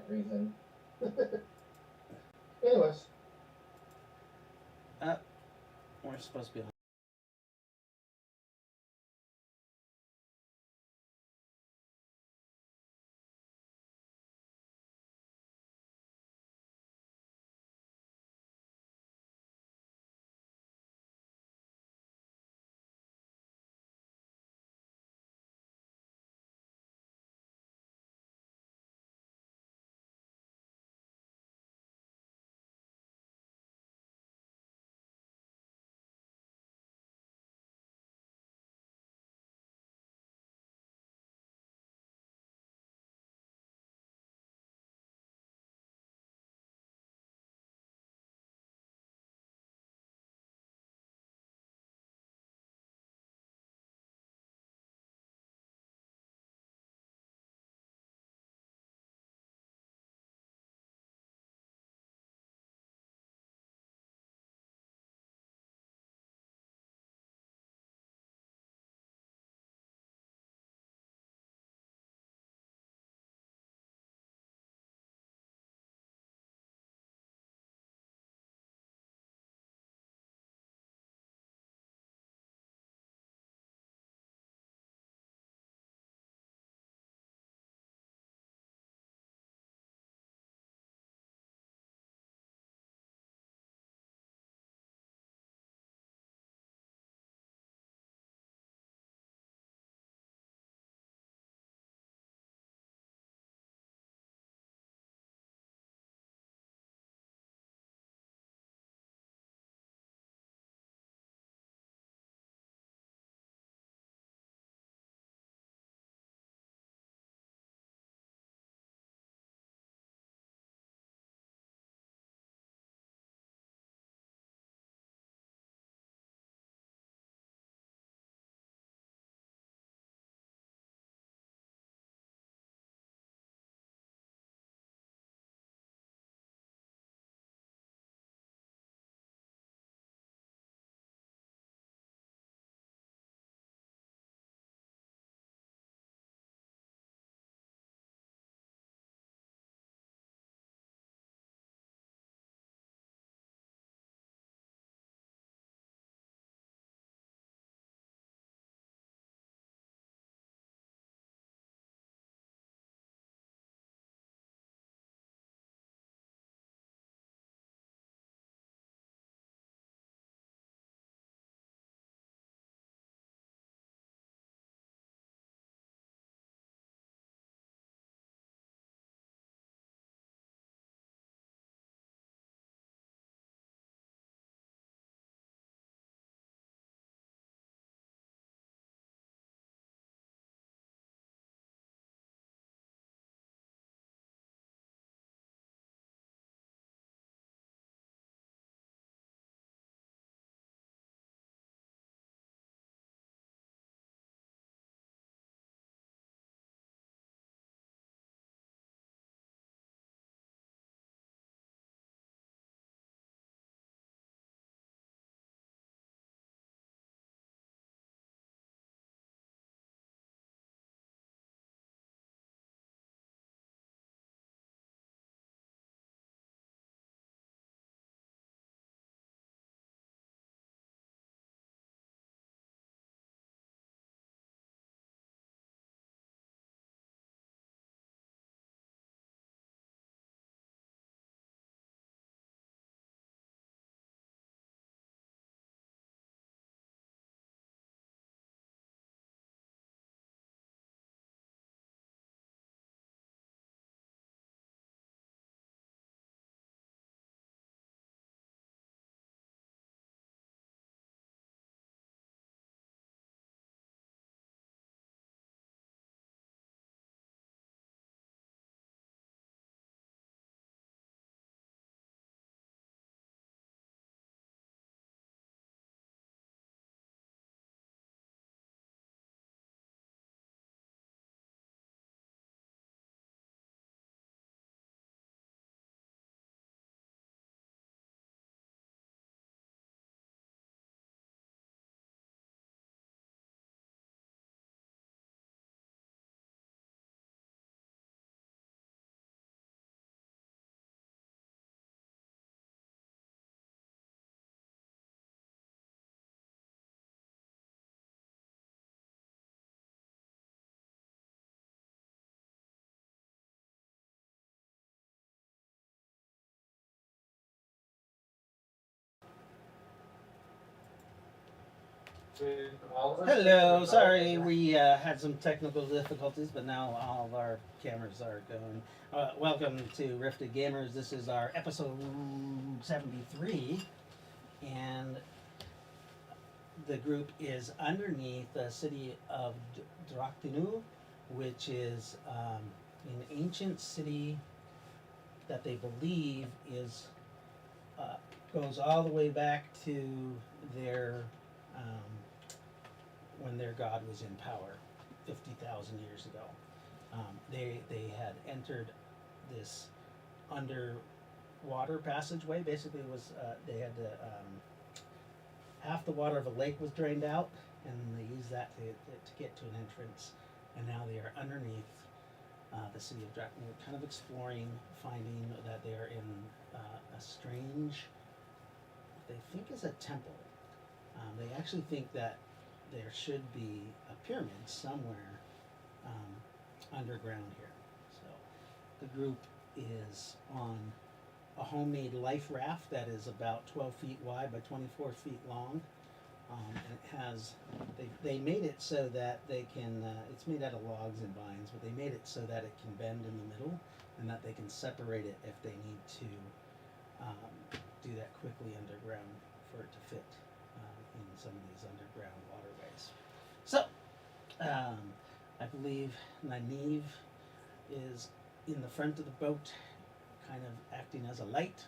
reason. Anyways. We're supposed to be Hello, sorry we had some technical difficulties, but now all of our cameras are going. Welcome to Rifted Gamers. This is our episode 73, and the group is underneath the city of Drok-Tinu, which is an ancient city that they believe is goes all the way back to their when their god was in power 50,000 years ago. They had entered this underwater passageway. Basically, it was they had to half the water of a lake was drained out, and they used that to get to an entrance. And now they are underneath the city of Drok-Tinu, kind of exploring, finding that they are in a strange, they think is a temple. They actually think that there should be a pyramid somewhere underground here. So the group is on a homemade life raft that is about 12 feet wide by 24 feet long. And it has, they made it so that they can, it's made out of logs and vines, but they made it so that it can bend in the middle and that they can separate it if they need to do that quickly underground for it to fit in some of these underground waterways. So, I believe Nynaeve is in the front of the boat, kind of acting as a light.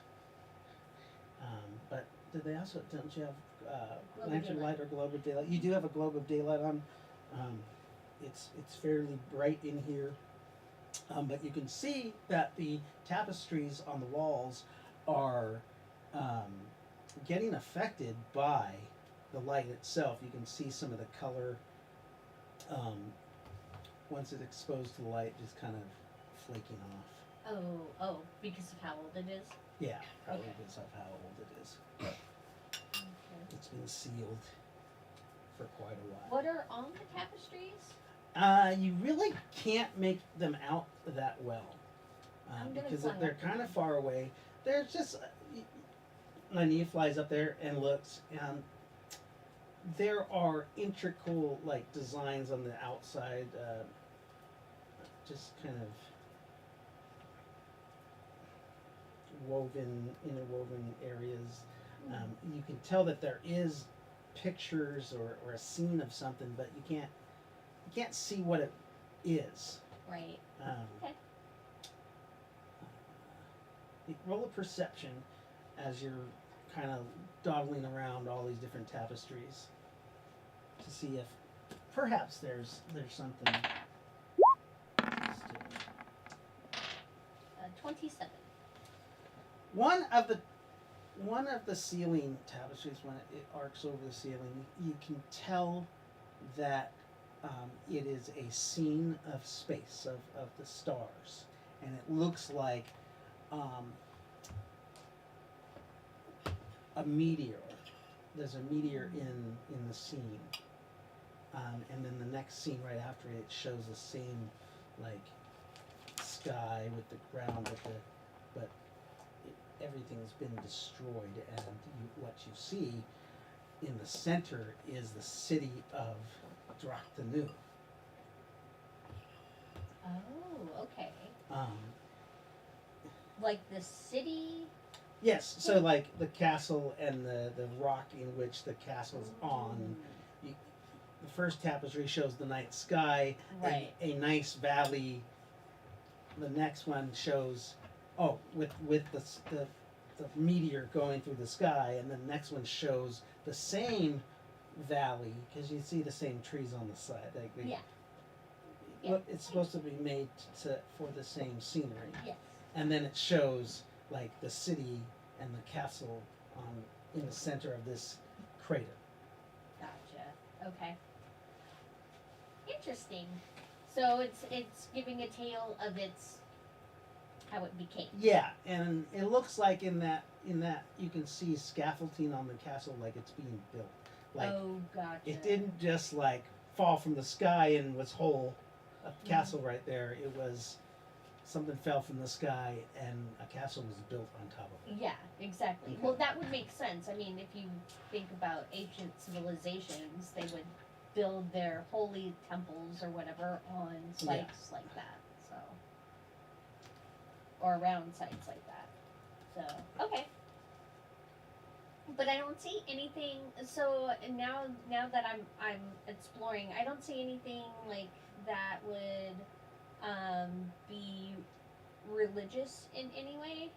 But did they also, don't you have lantern light or globe of daylight? You do have a globe of daylight on. It's fairly bright in here, but you can see that the tapestries on the walls are getting affected by the light itself. You can see some of the color once it's exposed to the light, just kind of flaking off. Oh, because of how old it is? Yeah, probably Okay. because of how old it is. Okay. It's been sealed for quite a while. What are on the tapestries? You really can't make them out that well because they're kind of far away. There's just Nynaeve flies up there and looks, and there are intricate like designs on the outside, just kind of interwoven areas. You can tell that there is pictures or a scene of something, but you can't see what it is. Right. Okay. Roll a perception as you're kind of dawdling around all these different tapestries to see if perhaps there's something. 27. One of the ceiling tapestries, when it arcs over the ceiling, you can tell that it is a scene of space, of the stars, and it looks like a meteor. There's a meteor in the scene, and then the next scene right after it shows the same like sky with the ground, but everything's been destroyed, and what you see in the center is the city of Drok-Tinu. Oh, okay. Um, Like the city? yes, so like the castle and the rock in which the castle's on. The first tapestry shows the night sky, Right. a nice valley. The next one shows, with the meteor going through the sky, and the next one shows the same valley because you see the same trees on the side. Yeah. It's supposed to be made for the same scenery, Yes. and then it shows like the city and the castle in the center of this crater. Gotcha. Okay. Interesting. So it's giving a tale of how it became. Yeah, and it looks like in that you can see scaffolding on the castle like it's being built. Like Oh, gotcha. it didn't just like fall from the sky and was whole a castle right there. It was something fell from the sky and a castle was built on top of it. Yeah, exactly. Okay. Well, that would make sense. I mean, if you think about ancient civilizations, they would build their holy temples or whatever on sites like that. So, or around sites like that. So, okay. But I don't see anything. So now that I'm exploring, I don't see anything like that would be religious in any way,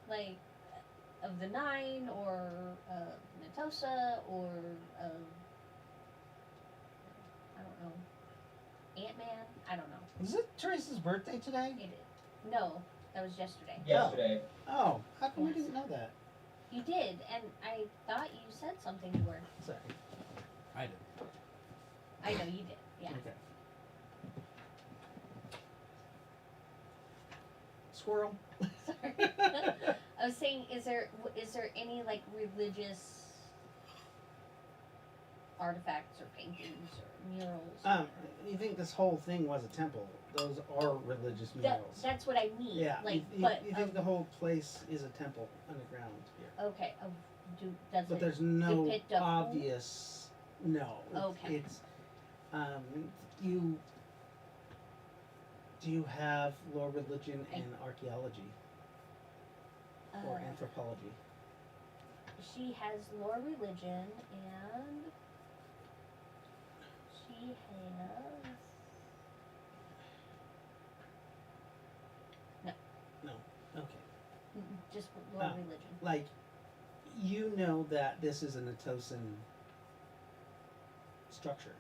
like of the Nine or Natosa or of I don't know Ant-Man. I don't know. Is it Teresa's birthday today? It is. No, that was yesterday. Yesterday. Oh, how come we Yes. didn't know that? You did, and I thought you said something to her. Sorry. I did. I know you did. Yeah. Okay. Squirrel. Sorry. I was saying, is there any like religious artifacts or paintings or murals? You think this whole thing was a temple? Those are religious murals. That's what I mean. Yeah. Like, you think the whole place is a temple underground here? Okay. Does But it? there's no depict a who? obvious. No. Okay. It's you. Do you have law, religion, and archaeology or anthropology? She has lore, religion, and she has. No. Okay. Just lore, Ah. religion. Like, you know that this is a Natosan structure,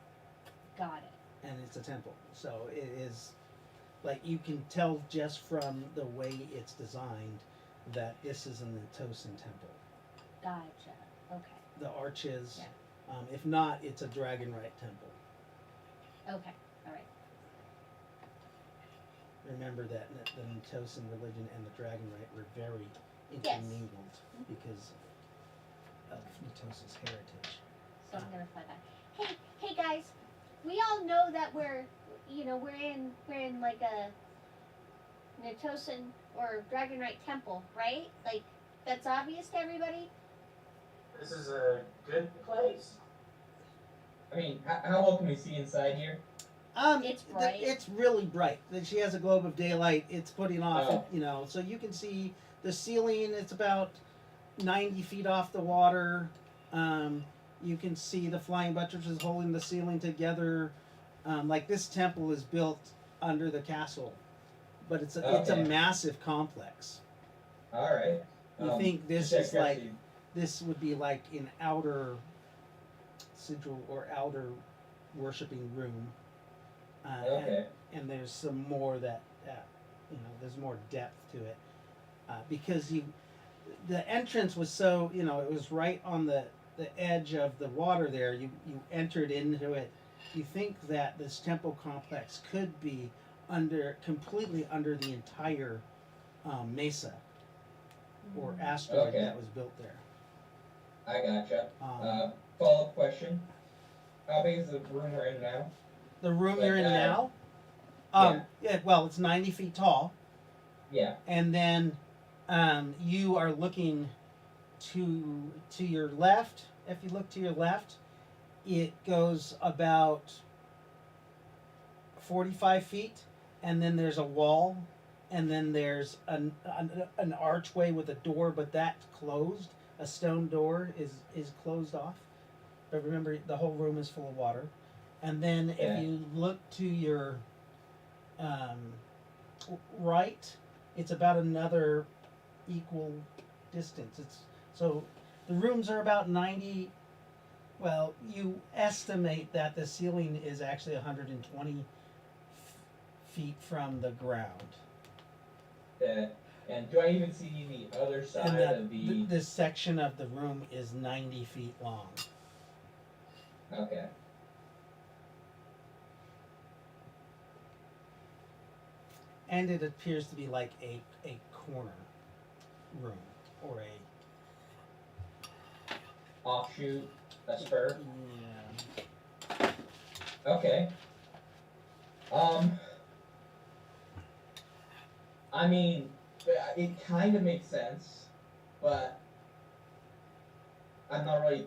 Got it. and it's a temple. So it is, like, you can tell just from the way it's designed that this is a Natosan temple. Gotcha. Okay. The arches, Yeah. if not, it's a Dragonrite temple. Okay. All right. Remember that the Natosan religion and the Dragonrite were very intermingled because of Natosa's heritage. So I'm gonna find that. Hey guys, we all know that we're in like a Natosan or Dragonrite temple, right? Like that's obvious to everybody. This is a good place. I mean, how well can we see inside here? It's bright. It's really bright. That she has a globe of daylight. It's putting off, Oh. so you can see the ceiling. It's about 90 feet off the water. You can see the flying buttresses holding the ceiling together. Like this temple is built under the castle, but it's a Okay. massive complex. All right. You think this just is like actually- this would be like an outer sigil or outer worshiping room. Okay. And there's some more that there's more depth to it because the entrance was so it was right on the edge of the water there. You entered into it. You think that this temple complex could be completely under the entire mesa or asteroid Okay. that was built there. I gotcha. Um, Follow-up question. How big is the room we're in now? the room like, you're in now, well, it's 90 feet tall. Yeah. And then you are looking to your left. If you look to your left, it goes about 45 feet, and then there's a wall, and then there's an archway with a door, but that's closed. A stone door is closed off. But remember, the whole room is full of water. And then if you look to your right, it's about another equal distance. So the rooms are about 90. Well, you estimate that the ceiling is actually 120 feet from the ground. And do I even see the other side And that of the? this section of the room is 90 feet long. Okay. And it appears to be like a corner room or Offshoot, a spur. yeah. Okay. I mean, it kind of makes sense, but I'm not really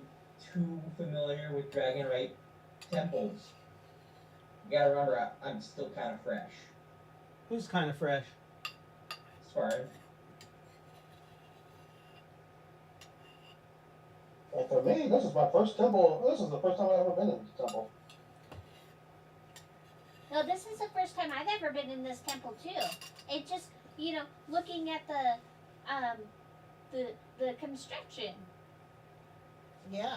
too familiar with Dragonite temples. You gotta remember, I'm still kind of fresh. Who's kind of fresh? As far as And for me, this is my first temple. This is the first time I've ever been in the temple. No, this is the first time I've ever been in this temple too. It just, looking at the construction. Yeah,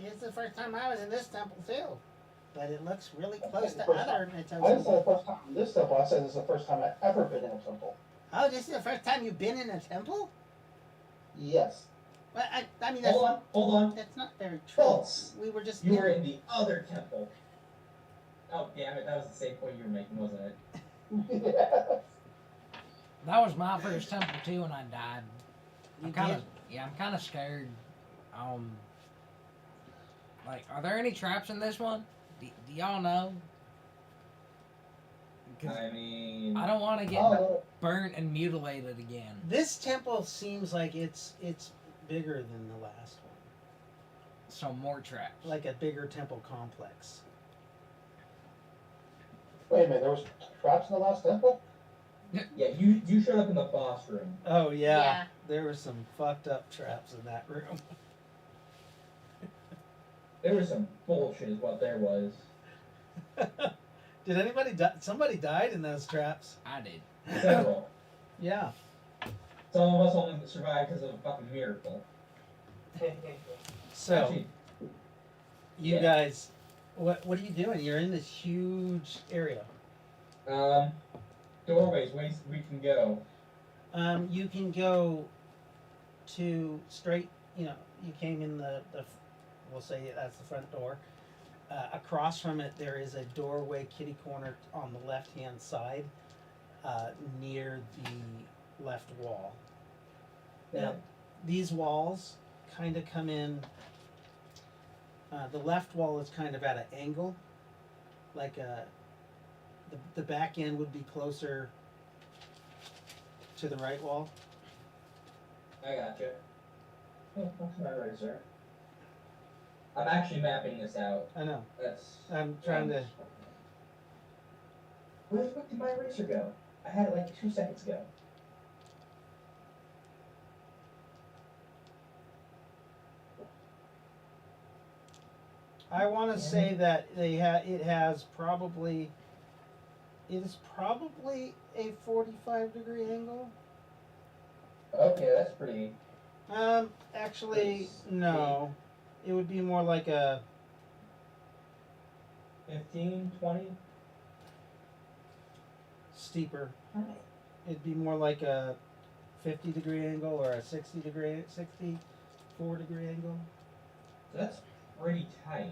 it's the first time I was in this temple too. But it looks really close to First other I didn't temples. say the first time in this temple. I said this is the first time I've ever been in a temple. Oh, this is the first time you've been in a temple? Yes. Well, I mean, that's hold on. that's not very true. False. We were just You were in the other temple. Oh, damn it. That was the same point you were making, wasn't it? Yes. That was my first temple too, and I died. You I'm kind did? of I'm kind of scared. Like, are there any traps in this one? Do y'all know? 'Cause I mean, I don't want to get Oh, burnt and mutilated again. This temple seems like it's bigger than the last one, So more traps. like a bigger temple complex. wait a minute. There was traps in the last temple. yeah, you showed up in the boss room. Oh yeah, Yeah. there were some fucked up traps in that room. There was some bullshit, is what there was. Did anybody die? Somebody died in those traps. I did. Several. Yeah. Some of us only survived because of a fucking miracle. So Actually, you yeah. guys, what are you doing? You're in this huge area. Doorways, ways we can go. You can go to straight. You came in the we'll say that's the front door. Across from it, there is a doorway, kitty corner on the left-hand side, near the left wall. Now, these walls kind of come in. The left wall is kind of at an angle, like the back end would be closer to the right wall. I gotcha. Oh, what's my razor? I'm actually mapping this out. I know. That's. I'm trying to. Where the fuck did my eraser go? I had it like 2 seconds ago. I want to say that it is probably a 45-degree angle. Okay, that's pretty. Actually, no. It would be more like a 15, 20? steeper. It'd be more like a 50-degree angle or a 64-degree angle. That's pretty tight.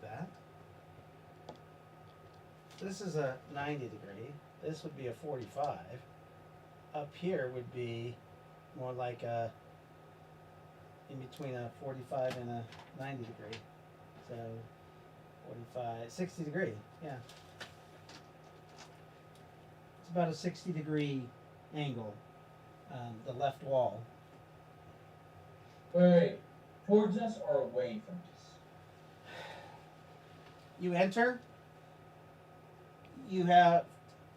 That. This is a 90-degree. This would be a 45. Up here would be more like a in between a 45 and a 90 degree. So 45, 60 degree, yeah. It's about a 60-degree angle, the left wall. Wait. Towards us or away from us? You enter, you have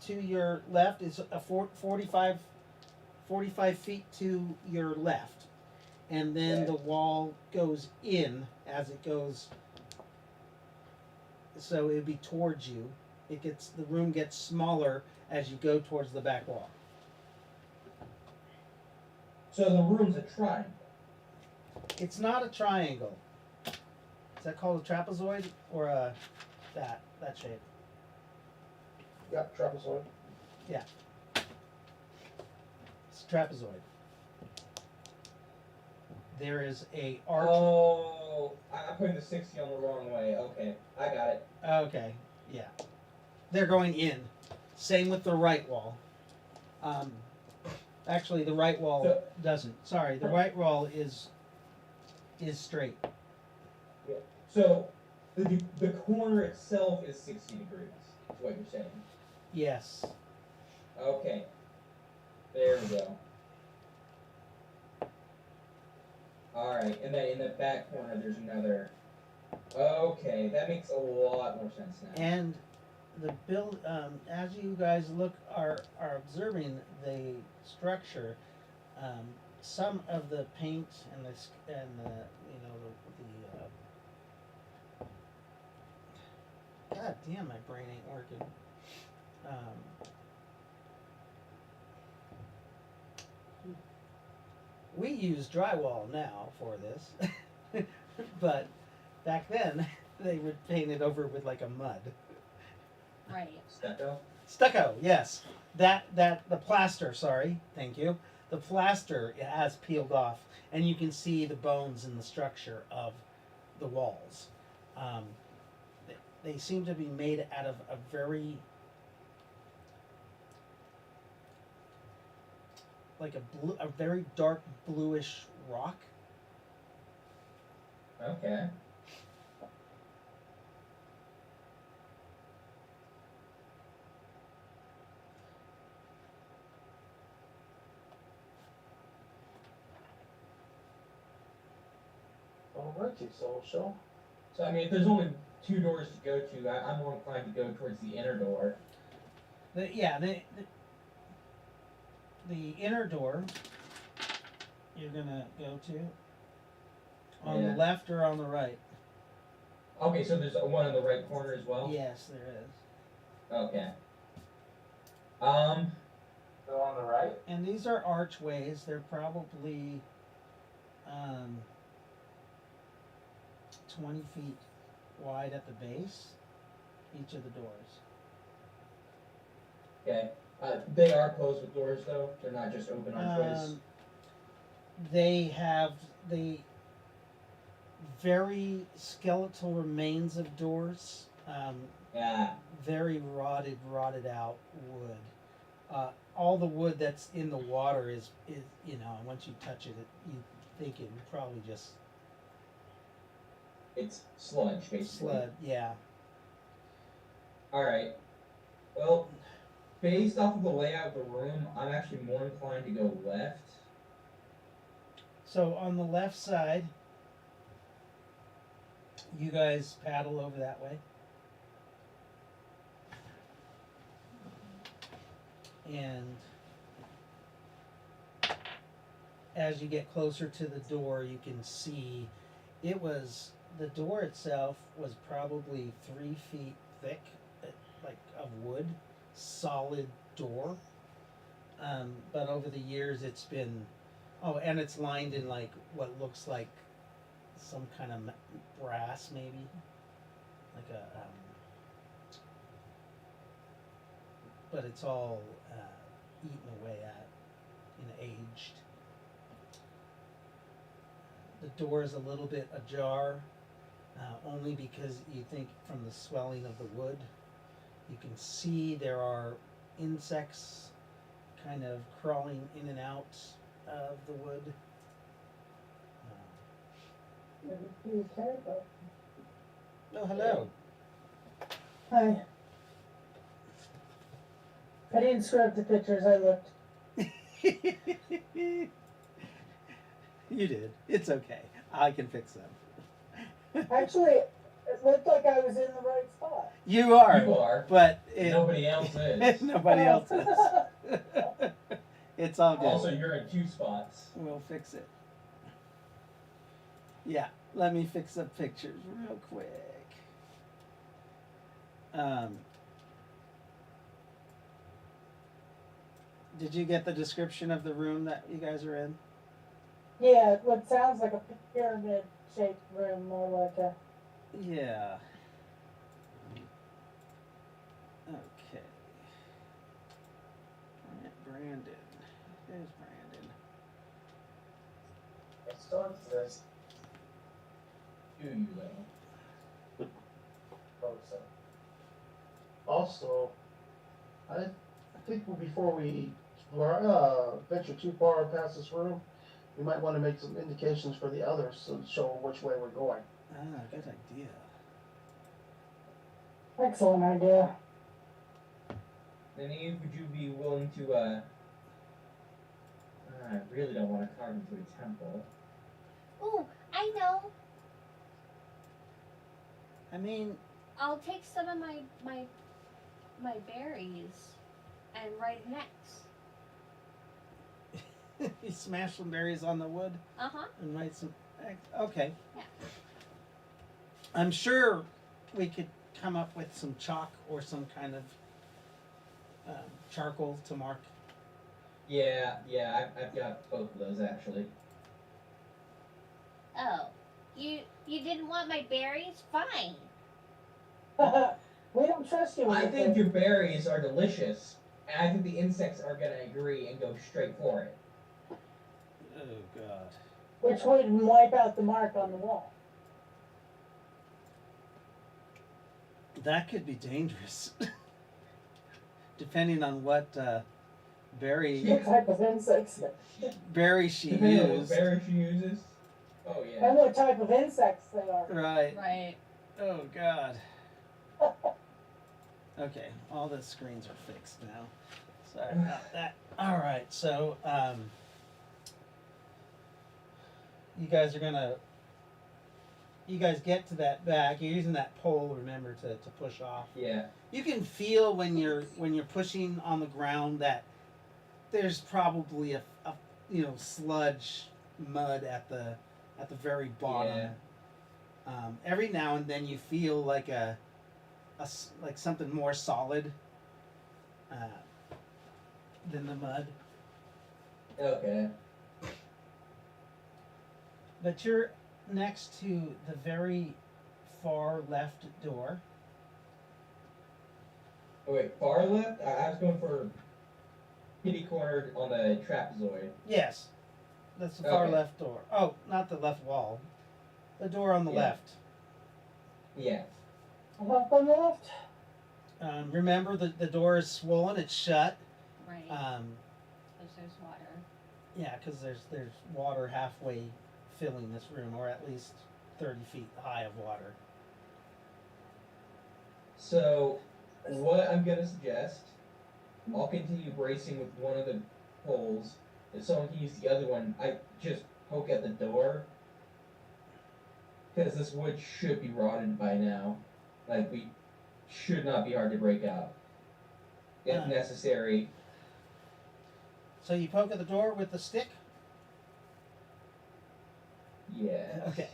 to your left is a 45 feet to your left. And then Okay. the wall goes in as it goes, so it would be towards you. The room gets smaller as you go towards the back wall. So the room's a triangle. It's not a triangle. Is that called a trapezoid or that shape? Yep, trapezoid. It's a trapezoid. There is a arch. Oh, I'm putting the 60 on the wrong way. Okay, I got it. Okay, yeah. They're going in. Same with the right wall. Actually, the right wall So- doesn't. Sorry, the right wall is straight. So the corner itself is 60 degrees. Is what you're saying? Yes. Okay. There we go. Alright, and then in the back corner there's another. Okay, that makes a lot more sense now. And the build, as you guys are observing the structure, some of the paint and the you know God damn, my brain ain't working. We use drywall now for this, but back then they would paint it over with like a mud. Right. Stucco? Stucco, yes. The plaster, sorry, thank you. The plaster has peeled off, and you can see the bones in the structure of the walls. They seem to be made out of a very, like a very dark bluish rock. Okay. Alrighty, so So, I mean, if there's only 2 doors to go to, I'm more inclined to go towards the inner door. The inner door you're gonna go to on the Yeah. left or on the right. Okay, so there's one in the right corner as well? Yes, there is. Okay. Go on the right? And these are archways. They're probably 20 feet wide at the base, each of the doors. Okay. They are closed with doors, though? They're not just open archways? They have the very skeletal remains of doors. Yeah. Very rotted out wood. All the wood that's in the water is you know, once you touch it, you think it would probably just It's sludge, basically. slud. Yeah. Alright. Well, based off of the layout of the room, I'm actually more inclined to go left. So on the left side, you guys paddle over that way. And as you get closer to the door, you can see the door itself was probably 3 feet thick, like of wood, solid door. But over the years, it's been, and it's lined in like what looks like some kind of brass, maybe, like a. But it's all eaten away at, aged. The door is a little bit ajar, only because you think from the swelling of the wood. You can see there are insects kind of crawling in and out of the wood. Oh, hello. Hi. I didn't screw up the pictures, I looked. You did. It's okay. I can fix them. Actually, it looked like I was in the right spot. You are. You are. But Nobody else is. nobody else is. It's all good. Also, you're in 2 spots. We'll fix it. Yeah, let me fix the pictures real quick. Did you get the description of the room that you guys are in? Yeah, what sounds like a pyramid-shaped room, more like a... Yeah. Okay. Brandon. There's Brandon. let's start this. Do you, though? Also, I think before we venture too far past this room, we might want to make some indications for the others to show them which way we're going. Ah, good idea. Excellent idea. Nynaeve, would you be willing to, I really don't want to carve into a temple. Ooh, I know. I mean, I'll take some of my berries and write an X. you smash some berries on the wood Uh huh. and write some. Okay. Yeah. I'm sure we could come up with some chalk or some kind of charcoal to mark. Yeah, I've got both of those actually. Oh, you didn't want my berries? Fine. We don't trust you. I with think it. your berries are delicious, and I think the insects are gonna agree and go straight for it. Oh God. Which would wipe out the mark on the wall. That could be dangerous. Depending on what berry What type of insects? berry she Depending on what used. berry she uses. Oh And yeah. what type of insects they are. Right. Right. Oh God. Okay, all the screens are fixed now. Sorry about that. All right, so you guys get to that back. You're using that pole, remember, to push off. Yeah. You can feel when you're pushing on the ground that there's probably a sludge, mud at the very bottom. Yeah. Every now and then you feel like like something more solid than the mud. Okay. But you're next to the very far left door. Oh wait, far left? I was going for kitty corner on the trapezoid. Yes, that's the far Okay. left door. Oh, not the left wall. The door on the Yeah. left. Yeah. Up on the left? Remember, the door is swollen. It's shut. Right. Because there's water. Yeah, because there's water halfway filling this room, or at least 30 feet high of water. So, what I'm gonna suggest, I'll continue bracing with one of the poles. If someone can use the other one, I just poke at the door. Because this wood should be rotted by now. Like, we should not be hard to break out. If necessary. So you poke at the door with the stick. Yeah. Okay.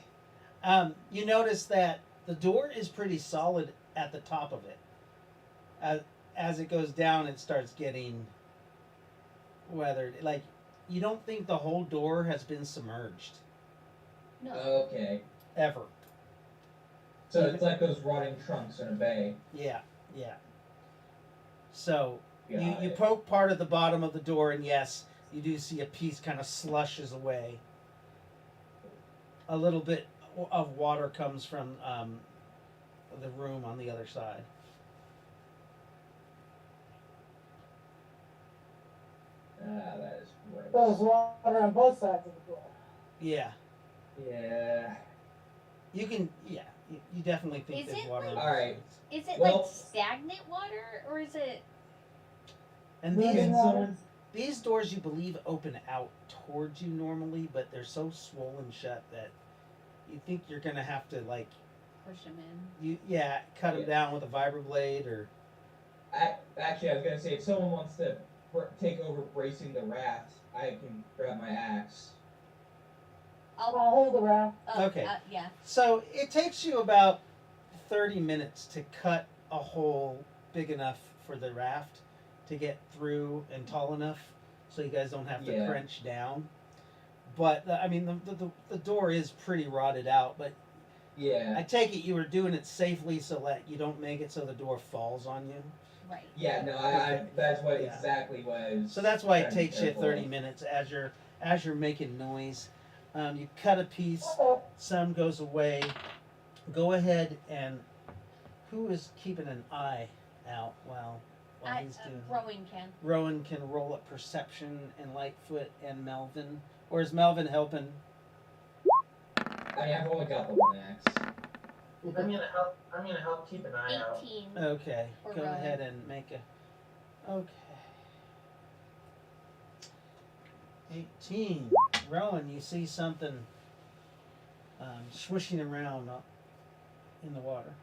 You notice that the door is pretty solid at the top of it. As it goes down, it starts getting weathered. Like, you don't think the whole door has been submerged No. Okay. ever. So it's like those rotting trunks in a bay. Yeah, yeah. So Got you it. poke part of the bottom of the door, and yes, you do see a piece kind of slushes away. A little bit of water comes from the room on the other side. That is There's gross. water on both sides of the door. Yeah, Yeah. you can. Yeah, you definitely think Is there's it water on like- both Alright. sides. Is it Well- like stagnant water or is it? And Maybe these Can not. someone... these doors, you believe, open out towards you normally, but they're so swollen shut that you think you're gonna have to Push them in. cut them Yeah. down with a vibroblade or. Actually, I was gonna say, if someone wants to take over bracing the raft, I can grab my axe. I'll hold the raft. Okay. Yeah. So it takes you about 30 minutes to cut a hole big enough for the raft to get through and tall enough so you guys don't have to Yeah. crunch down. But I mean, the door is pretty rotted out. But Yeah. I take it you were doing it safely so that you don't make it so the door falls on you. Right. Yeah, no, Okay. that's what Yeah. exactly what I was... So that's why it trying to be takes you careful 30 of. minutes as you're making noise. You cut a piece. Uh-oh. Some goes away. Go ahead and who is keeping an eye out while he's doing? Rowan can. Rowan can roll up perception, and Lightfoot and Melvin, or is Melvin helping? I mean, I've only got the one axe. I'm gonna help keep an eye out. 18. Okay, Or go Rowan. ahead and make a. Okay. 18. Rowan, you see something swishing around in the water.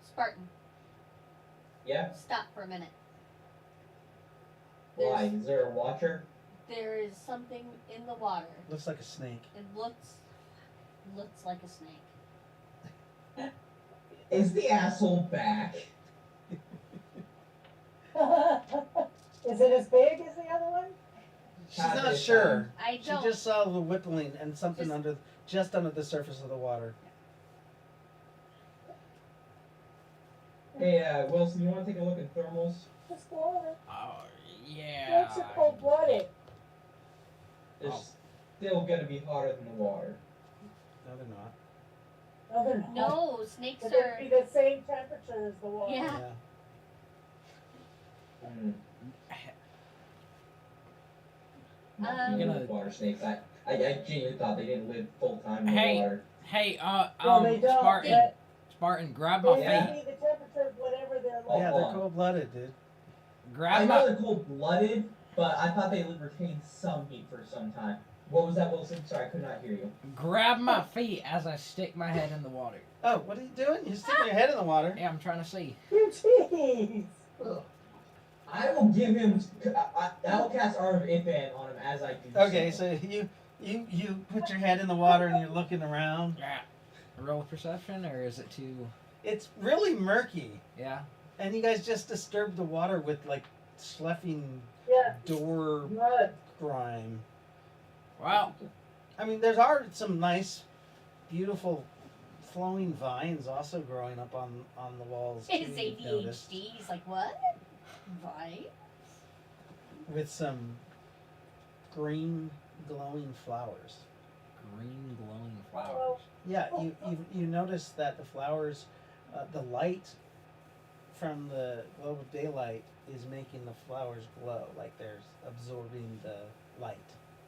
Spartan, Yeah. stop for a minute. Why? Is there a watcher? There is something in the water. Looks like a snake. It looks like a snake. Is the asshole back? Is it as big as the other one? She's Not not this sure. I She don't. just saw the whippling and something Just- just under the surface of the water. Hey, Wilson, you want to take a look at thermals? Just water. Oh, yeah. Makes it cold-blooded. It's Oh. still gonna be hotter than the water. No, they're not. No, they're not. No, snakes But are. it'd be the same temperature as the water. Yeah. Mm. Um, Gonna- Water snakes. I genuinely thought they didn't live full time in Hey. the water. Hey, Well, they don't. Spartan, But Spartan, grab my they Yeah. feet. be the temperature of whatever they're Oh, Yeah, like. they're on. cold-blooded, dude. I Grab know my. they're cold blooded, but I thought they retained some heat for some time. What was that, Wilson? Sorry, I could not hear you. Grab my feet as I stick my head in the water. Oh, what are you doing? You're sticking your head in the water. Yeah, I'm trying to see. Jeez. I will give him. I will cast Art of Ifan on him as I do. Okay, so you put your head in the water and you're looking around. Yeah. Roll perception, or is it too? It's really murky, Yeah. and you guys just disturbed the water with like sloughing Yeah. door Mud. grime. Well, I mean, there are some nice, beautiful, flowing vines also growing up on the walls. too, His you've noticed, ADHD. He's like, what? Right? with some green glowing flowers. green glowing flowers. Yeah, you notice that the flowers, the light from the globe of daylight is making the flowers glow, like they're absorbing the light.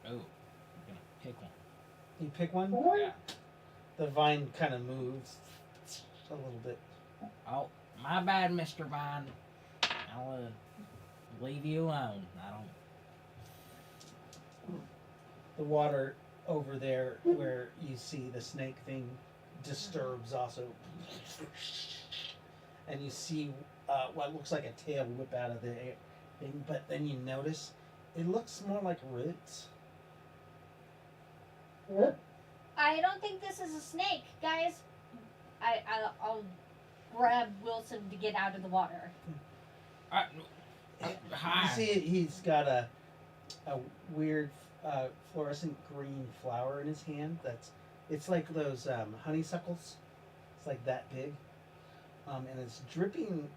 Oh, I'm gonna pick one. You pick one, Yeah. the vine kind of moves a little bit. Oh, my bad, Mr. Vine. I'll leave you alone. I don't. The water over there where you see the snake thing disturbs also. And you see what looks like a tail whip out of the thing, but then you notice it looks more like roots. I don't think this is a snake, guys. I'll grab Wilson to get out of the water. You Hi. see he's got a weird fluorescent green flower in his hand. It's like those honeysuckles. It's like that big, and it's dripping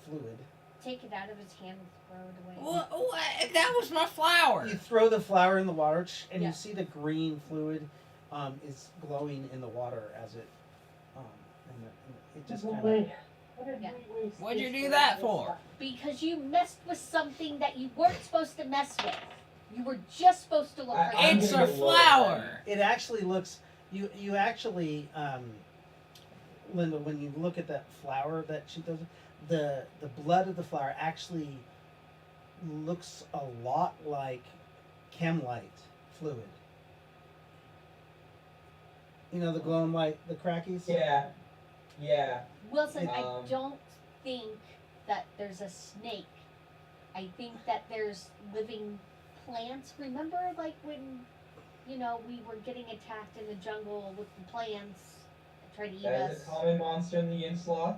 fluid. Take it out of his hand and throw it away. What? That was my flower. You throw the flower in the water, and Yeah. you see the green fluid is glowing in the water as it, and it just kind of. Yeah. What'd you do that for? Because you messed with something that you weren't supposed to mess with. You were just supposed to look for I'm It's gonna a get low. flower. It actually looks. You actually, Linda, when you look at that flower that she does, the blood of the flower actually looks a lot like chemlight fluid. You know the glowing light, the crackies. Yeah. Yeah. Wilson, I Um, don't think that there's a snake. I think that there's living plants. Remember, like when, we were getting attacked in the jungle with the plants that tried to eat That us? is a common monster in the Inslaw,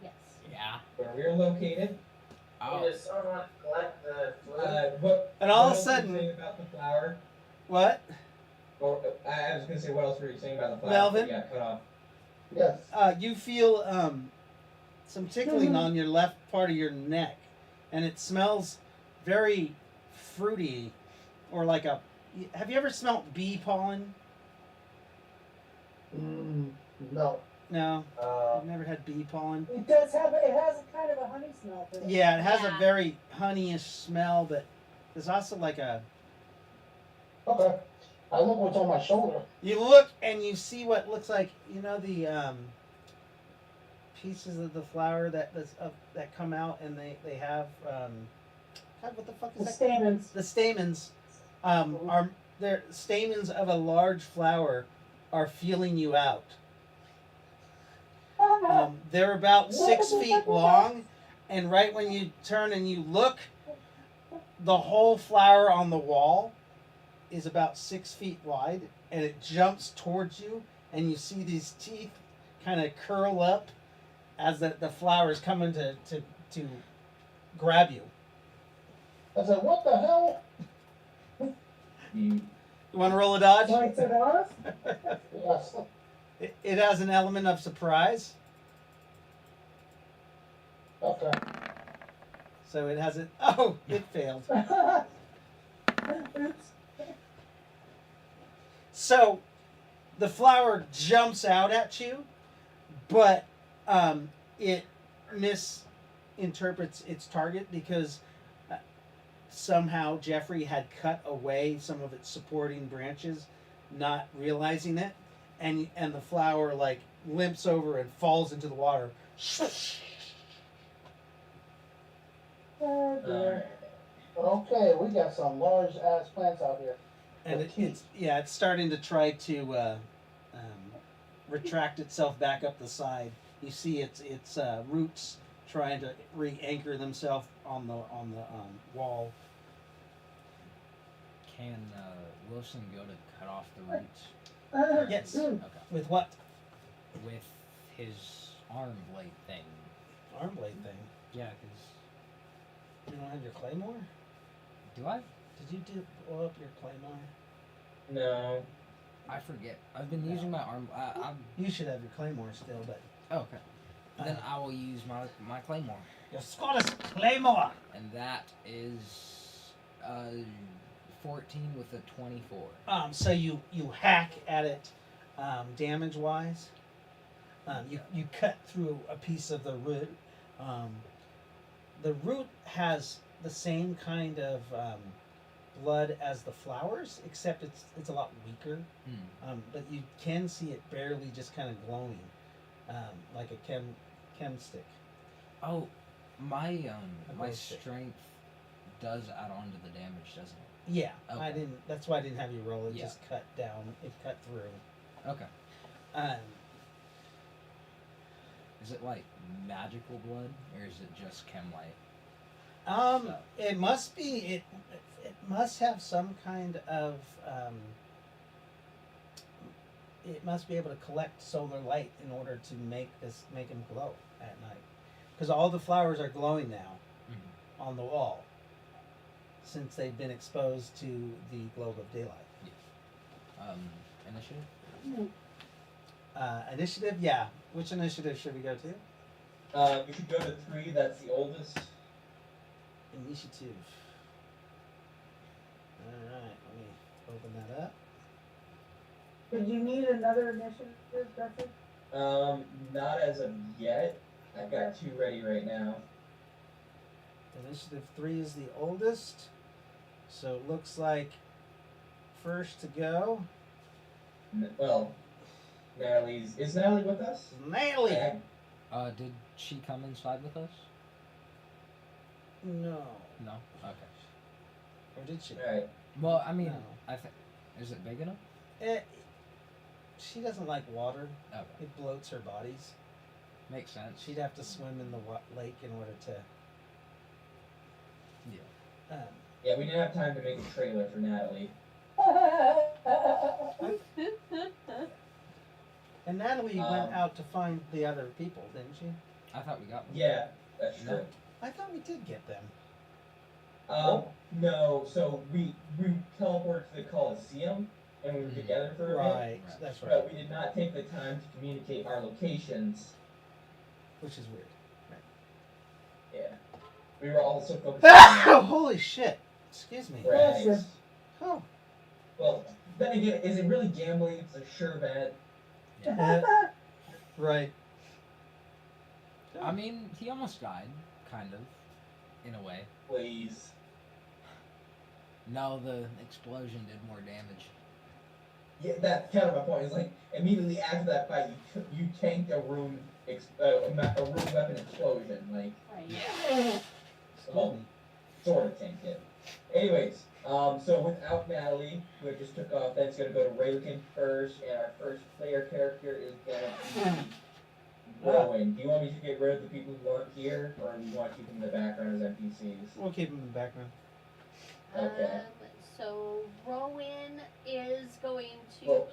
Yes. Yeah. where we are located. Oh. Does someone collect the What? And all what of a else were you sudden- saying about the flower? What? Or I was gonna say, what else were you saying about the flower? Melvin? You got cut off. Yes. You feel some tickling on your left part of your neck, and it smells very fruity, or like a. Have you ever smelt bee pollen? No. No, I've never had bee pollen. It has a kind of a honey smell to it. Yeah, it has Yeah. a very honeyish smell, but there's also like a. Okay. I look what's on my shoulder. You look and you see what looks like the pieces of the flower that come out, and they have God, what the fuck The is that? stamens. The stamens are the stamens of a large flower are feeling you out. They're about 6 feet long, and right when you turn and you look, the whole flower on the wall is about 6 feet wide, and it jumps towards you, and you see these teeth kind of curl up as the flower is coming to grab you. I said, what the hell? You, You want to roll a dodge? Lights it off? Yes. It has an element of surprise, Okay. so it has it. Oh, it failed. Oops. So the flower jumps out at you, but it misinterprets its target because somehow Jeffrey had cut away some of its supporting branches, not realizing it, and the flower like limps over and falls into the water. Oh dear. Okay, we got some large ass plants out here. And it's starting to try to retract itself back up the side. You see its roots trying to re-anchor themselves on the wall. Can Wilson go to cut off the roots Yes. okay. With what? with his arm blade thing? Arm blade thing. Yeah, because You don't have your claymore? do I? Did you blow up your claymore? no. I forget. I've been using my arm. I'm You should have your claymore still, but okay. Then I will use my claymore, your Scottish claymore. and that is 14 with a 24. So you hack at it, damage wise. You cut through a piece of the root. The root has the same kind of blood as the flowers, except it's a lot weaker. But you can see it barely just kind of glowing, like a chem stick. Oh, my my glow stick. strength does add on to the damage, doesn't it? Yeah, I Okay. didn't. That's why I didn't have you roll it. Yeah. Just cut down. It cut through. Okay. Is it like magical blood, or is it just chem light? It must be. It must have some kind of. It must be able to collect solar light in order to make them glow at night, because all the flowers are glowing now on the wall, since they've been exposed to the globe of daylight. Initiative. Initiative, yeah. Which initiative should we go to? You should go to 3. That's the oldest. Initiative. All right, let me open that up. Did you need another initiative, Jesse? Not as of yet. I've got 2 ready right now. Initiative 3 is the oldest, so it looks like first to go. Well, is Natalie with us? Natalie. Did she come inside with us? No. No. Okay. Or did she? Alright. Well, I mean, No. I think. Is it big enough? She doesn't like water. Okay. It bloats her bodies. Makes sense. She'd have to swim in the lake in order to. Yeah. Yeah, we didn't have time to make a trailer for Natalie. And Natalie went out to find the other people, didn't she? I thought we got one. Yeah, that's No. true. I thought we did get them. No, so we teleported to the Coliseum and we were together for a bit. Right. That's right. But we did not take the time to communicate our locations. Which is weird. Yeah. We were also focused Oh, holy shit! Excuse me. Rags. Oh. Well, then again, is it really gambling? It's a sure bet. Right. I mean, he almost died, kind of, in a way. Please. No, the explosion did more damage. Yeah, that's kind of my point. It's like immediately after that fight, you tanked a room a room weapon explosion, like Right. well, sort of tanked it. Anyways, so without Natalie, who just took off, that's gonna go to Rayleigh first, and our first player character is gonna be Rowan. Do you want me to get rid of the people who aren't here, or do you want to keep them in the background as NPCs? We'll keep them in the background. Okay. So Rowan is going to. Well,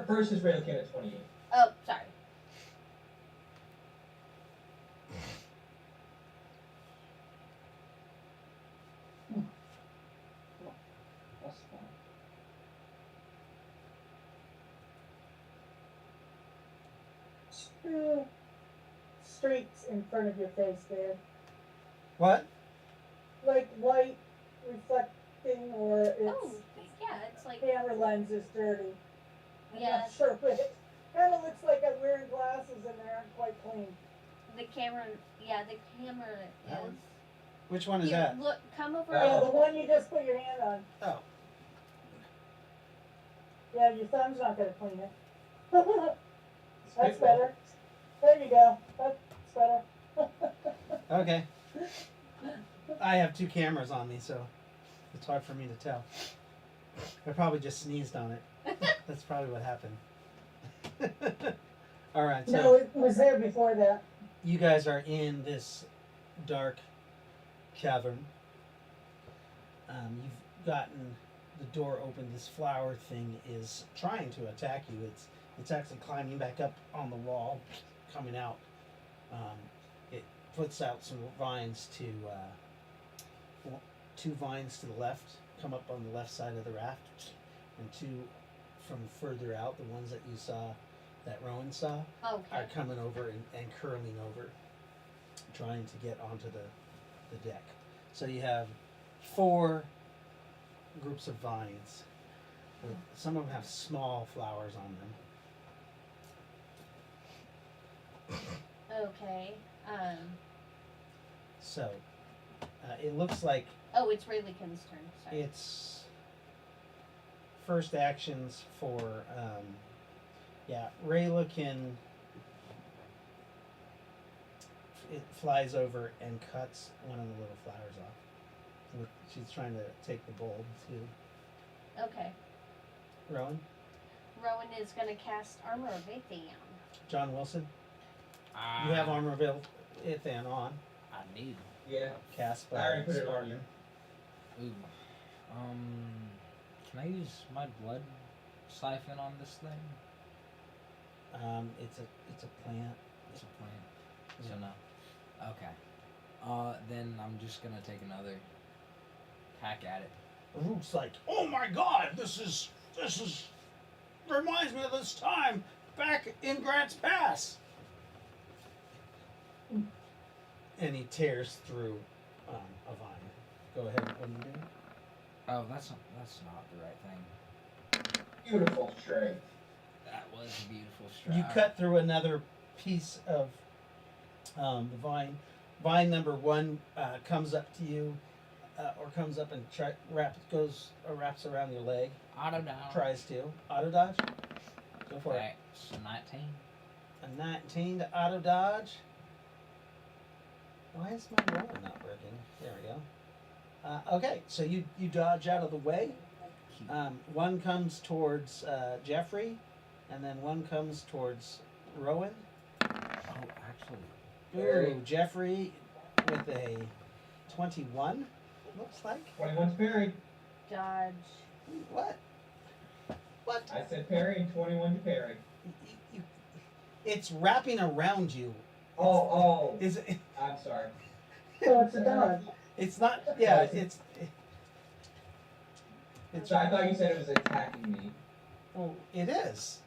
first is Rayleigh at 28. Oh, sorry. That's fine. Streaks in front of your face, Dan. What? Like light reflecting, or it's Oh, yeah, it's like. camera lens is dirty. I'm Yeah. not sure, but it kind of looks like I'm wearing glasses and they aren't quite clean. The camera, the camera That is. one? Which one is Here, that? look, come over. Yeah, the one you just put your hand on. Oh. Yeah, your thumb's not gonna clean it. That's Spitball. better. There you go. That's better. Okay. I have two cameras on me, so it's hard for me to tell. I probably just sneezed on it. That's probably what happened. All right, so No, it was there before that. you guys are in this dark cavern. You've gotten the door open. This flower thing is trying to attack you. It's actually climbing back up on the wall, coming out. It puts out some vines to two vines to the left, come up on the left side of the raft, and two from further out, the ones that you saw, that Rowan saw, Okay. are coming over and curling over, trying to get onto the deck. So you have 4 groups of vines. Some of them have small flowers on them. Okay. So it looks like Oh, it's Rayleigh's turn. Sorry. it's first actions for Rayla can it flies over and cuts one of the little flowers off. She's trying to take the bulb too. Okay. Rowan? Rowan is going to cast Armor of Ithian. John Wilson? You have Armor of Ithan on. I do. Yeah. Cast by I already put it on Spartan. you. Ooh. Can I use my blood siphon on this thing? It's a plant. It's a plant. Yeah. So no. Okay. Then I'm just gonna take another hack at it. The root's like, oh my god, this is reminds me of this time back in Grants Pass. And he tears through a vine. Go ahead. What are you doing? Oh, that's not the right thing. Beautiful strength. That was a beautiful strike. You cut through another piece of the vine. Vine number 1 comes up to you, or comes up and wraps around your leg. Auto down. Tries to auto dodge. Go for it. Okay, so 19. A 19 to auto dodge. Why is my roll not working? There we go. Okay, so you dodge out of the way. One comes towards Jeffrey, and then one comes towards Rowan. Oh, actually. Very. Ooh, Jeffrey with a 21, looks like. 21's parried. Dodge. What? What? I said parry, 21 to parry. It's wrapping around you. Oh, Is it? I'm sorry. So it's a dodge. It's not. Yeah, it's. So I thought you said it was attacking me. Oh, it is.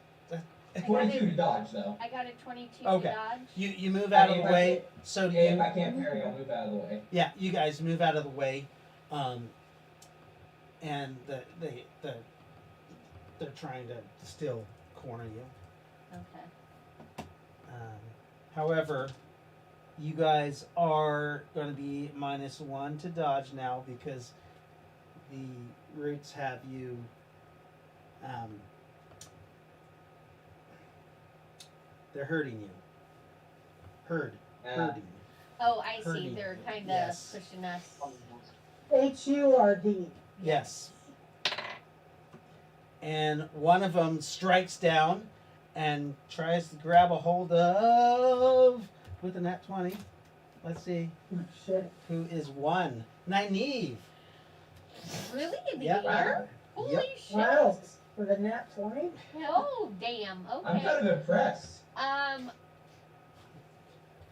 22 to dodge, though. I got a 22 Okay. to dodge. You move out of the If I way. can't- So do If you. I can't parry, I'll move out of the way. Yeah, you guys move out of the way, and they're trying to still corner you. Okay. However, you guys are going to be -1 to dodge now because the roots have you. They're hurting you. herd. Herding. Oh, I see. Herding. They're kind of Yes. pushing us. HURD. Yes. And one of them strikes down and tries to grab a hold of with a nat 20. Let's see Shit. who is one. Nynaeve. Really? In the Yep. air? Holy Yep. shit. Wow. For the nat 20? Oh, damn. I'm Okay. kind of impressed.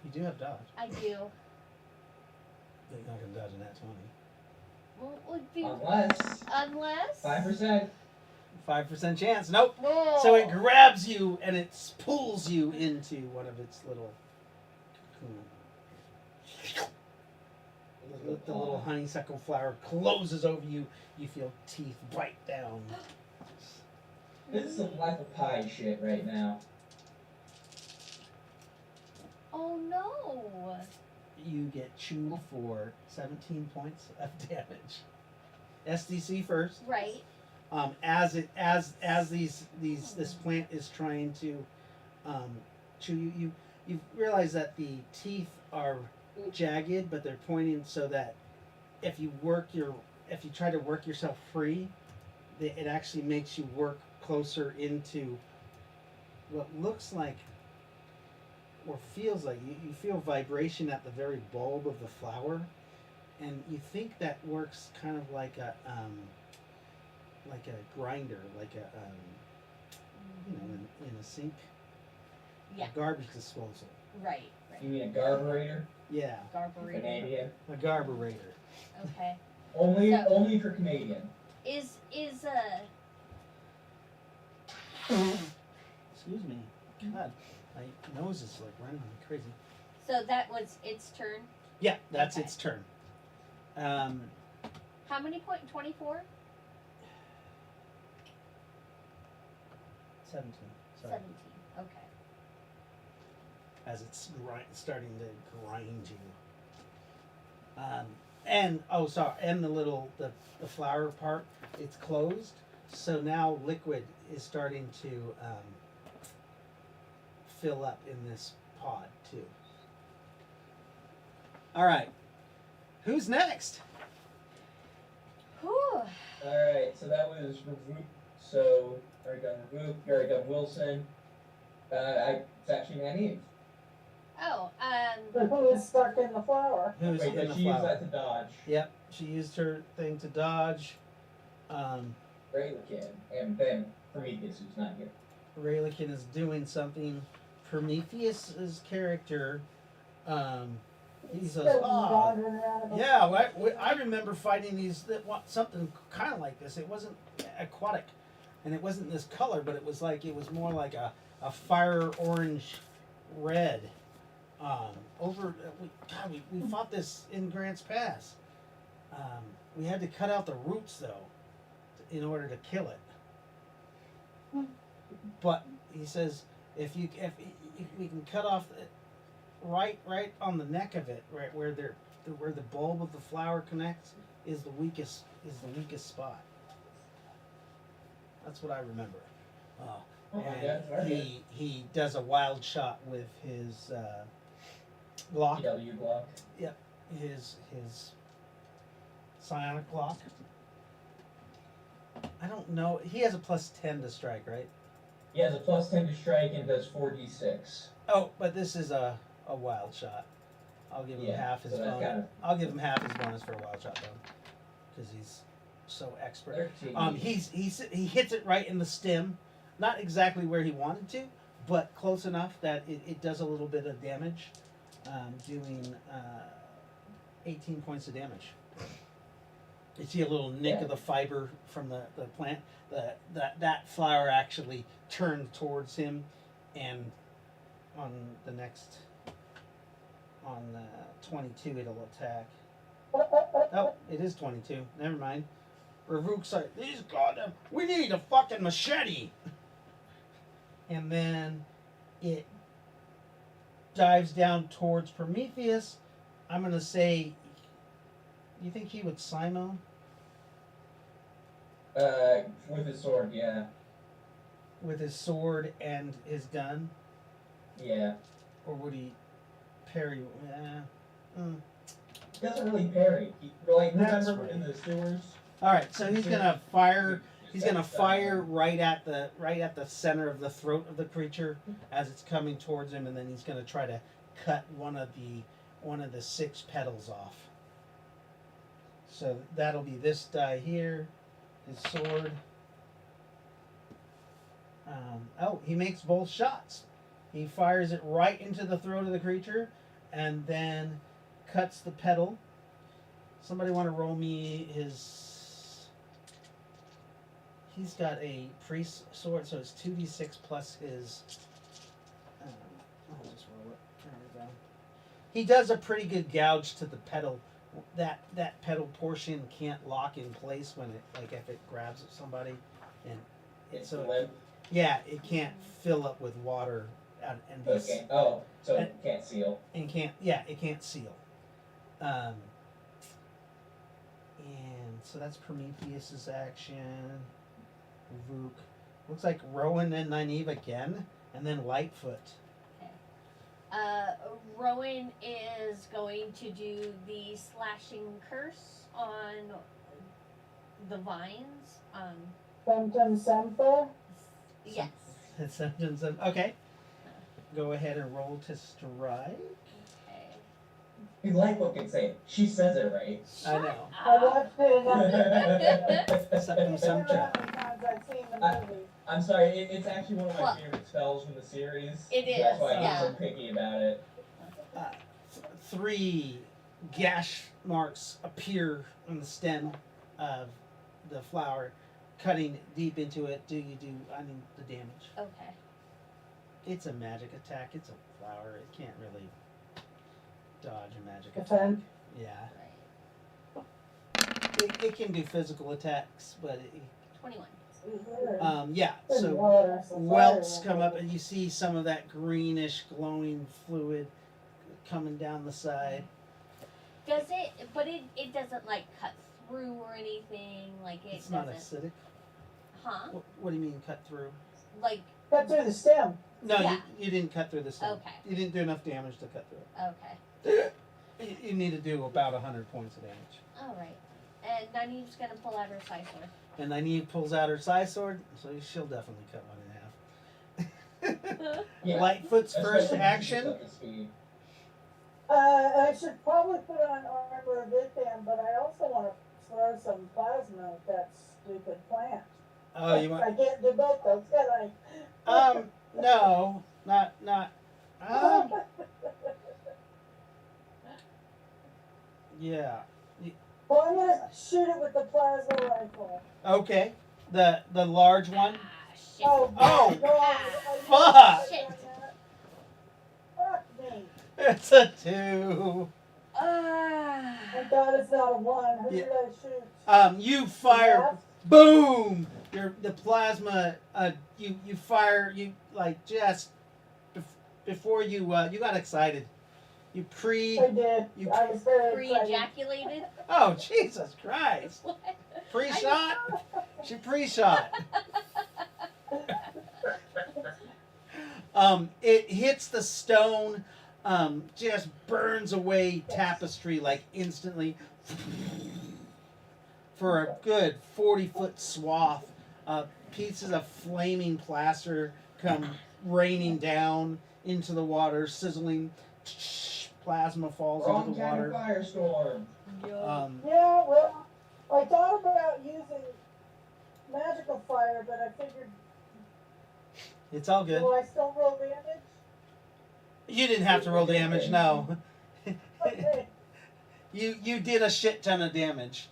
You do have dodge. I do. You're not gonna dodge a nat 20. Well, would be Unless unless. 5%. 5% chance. Nope. Whoa. So it grabs you and it pulls you into one of its little cocoon. The little honeysuckle flower closes over you. You feel teeth bite down. This is some life of pie shit right now. Oh no. You get chewed for 17 points of damage. SDC first. Right. As this plant is trying to chew you, you realize that the teeth are jagged, but they're pointing so that if you try to work yourself free, it actually makes you work closer into what looks like or feels like you feel vibration at the very bulb of the flower, and you think that works kind of like a grinder, like a in a sink, Yeah. a garbage disposal. Right. You Right. mean a garburator? Yeah, Carburetor. Canadian? a garburator. Okay. Only So- only for Canadian. Is Excuse me. God, my nose is like running like crazy. so that was its turn. Yeah, that's Okay. its turn. How many point? 24? 17. Sorry. 17. Okay. As it's starting to grind you. And the flower part, it's closed. So now liquid is starting to fill up in this pod too. All right, who's next? Whew. Alright, so that was Ravook. So, already done Ravook, already done Wilson. It's actually Nynaeve. Oh, But who is stuck in the flower? Who's Wait, in but the she used flower? that to dodge. Yep, she used her thing to dodge. Raylakin. And then Prometheus, who's not here. Raylakin is doing something. Prometheus's character, he says, Still "Oh, wandering around. yeah, I remember fighting these something kind of like this. It wasn't aquatic, and it wasn't this color, but it was more like a fire orange red. We fought this in Grants Pass. We had to cut out the roots though, in order to kill it. But he says if we can cut off right on the neck of it, right where the bulb of the flower connects is the weakest spot. That's what I remember. And Okay. he does a wild shot with his Glock, PW block. his psionic Glock. I don't know. He has a +10 to strike, right? He has a +10 to strike and does 4d6. Oh, but this is a wild shot. I'll give him Yeah, half his so that's bonus. kind of- I'll give him half his bonus for a wild shot though, because he's so expert. 13. He hits it right in the stem, not exactly where he wanted to, but close enough that it does a little bit of damage, doing 18 points of damage. You see a little nick Yeah. of the fiber from the plant. That flower actually turned towards him, and on 22 it'll attack. Oh, it is 22. Never mind. Ravook's like, these goddamn, we need a fucking machete. And then it dives down towards Prometheus. I'm gonna say, you think he would Simo? With his sword, yeah. With his sword and his gun? Yeah. Or would he parry. He doesn't really parry. Like, That's remember right. in the sewers? All right, so he's gonna fire. He's gonna That's, fire right at the center of the throat of the creature as it's coming towards him, and then he's gonna try to cut one of the 6 petals off. So that'll be this die here, his sword. He makes both shots. He fires it right into the throat of the creature, and then cuts the petal. Somebody want to roll me his? He's got a priest sword, so it's 2d6 plus his. I'll just roll it. There we go. He does a pretty good gouge to the petal. That petal portion can't lock in place when it, like, if it grabs at somebody, and It's so limp. yeah, it can't fill up with water, and Okay. Oh, so it can't seal. and it can't seal. And so that's Prometheus's action. Vuk. Looks like Rowan and Nynaeve again, and then Lightfoot. Rowan is going to do the slashing curse on the vines. Semper. Yes. Okay. Go ahead and roll to strike. Okay. You like what can say. She says it right. I know. I watched it. Some Times I've seen the movie. I'm sorry, it's actually one of my Well, favorite spells from the series. it is, That's why yeah. I'm so picky about it. 3 gash marks appear on the stem of the flower, cutting deep into it. The damage. Okay. It's a magic attack. It's a flower. It can't really dodge a magic attack. Defend. Yeah. Right. It can do physical attacks, but 21. yeah. So welts come up, and you see some of that greenish glowing fluid coming down the side. Does it? But it doesn't like cut through or anything. Like It's doesn't. not acidic. Huh? What do you mean cut through? Like Cut through the stem. No, Yeah. you didn't cut through the stem. Okay. You didn't do enough damage to cut through okay. it. You need to do about 100 points of damage. All right. And Nynaeve's gonna pull out her side sword. And Nynaeve pulls out her side sword, so she'll definitely cut one in half. Yeah. Lightfoot's first Especially action. at the speed. I should probably put on armor with him, but I also want to throw some plasma at that stupid plant. Oh, you want? I can't do both those, can I? No, not. Yeah. Well, I'm gonna shoot it with the plasma rifle. Okay. The large one. Ah, shit. Oh, Oh, God. fuck. Shit. Fuck me. It's a 2. Ah. Thank God it's not a 1. Who did I shoot? You fire. Yes? Boom! The plasma. You fire. You like just before you got excited. You I did. you- I was very excited. Pre-ejaculated. Oh, Jesus Christ! What? Pre-shot. She pre-shot. It hits the stone. Just burns away tapestry like instantly. For a good 40-foot swath, pieces of flaming plaster come raining down into the water, sizzling. Plasma falls Wrong into the kind water. of firestorm. Yeah, well, I thought about using magical fire, but I figured, It's all good. will I still roll damage? You didn't have to roll damage, no. Okay. You did a shit ton of damage.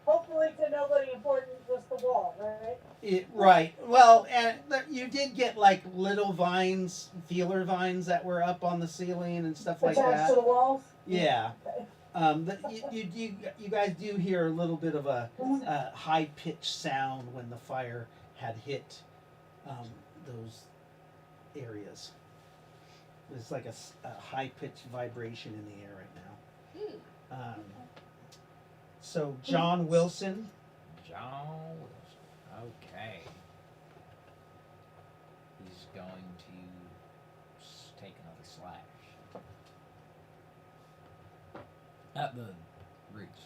Hopefully to nobody important, just the wall, right? Right. Well, and you did get like little vines, feeler vines that were up on the ceiling and stuff like Attached to that. the walls? Yeah. Okay. You guys do hear a little bit of a high pitched sound when the fire had hit those areas. It's like a high pitched vibration in the air right now. So John Wilson. John Wilson. Okay. He's going to take another slash. At the roots.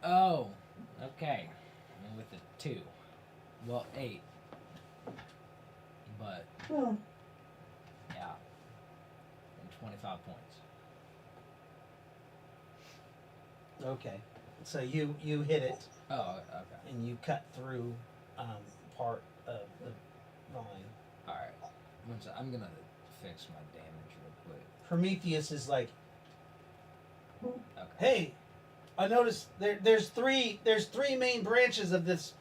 Oh, okay. And with a 2. Well, 8. But, Hmm. yeah. And 25 points. Okay. So you hit it Oh, okay. and you cut through part of the vine. Alright. I'm gonna fix my damage real quick. Prometheus is like, Okay. hey, I noticed there's three main branches of this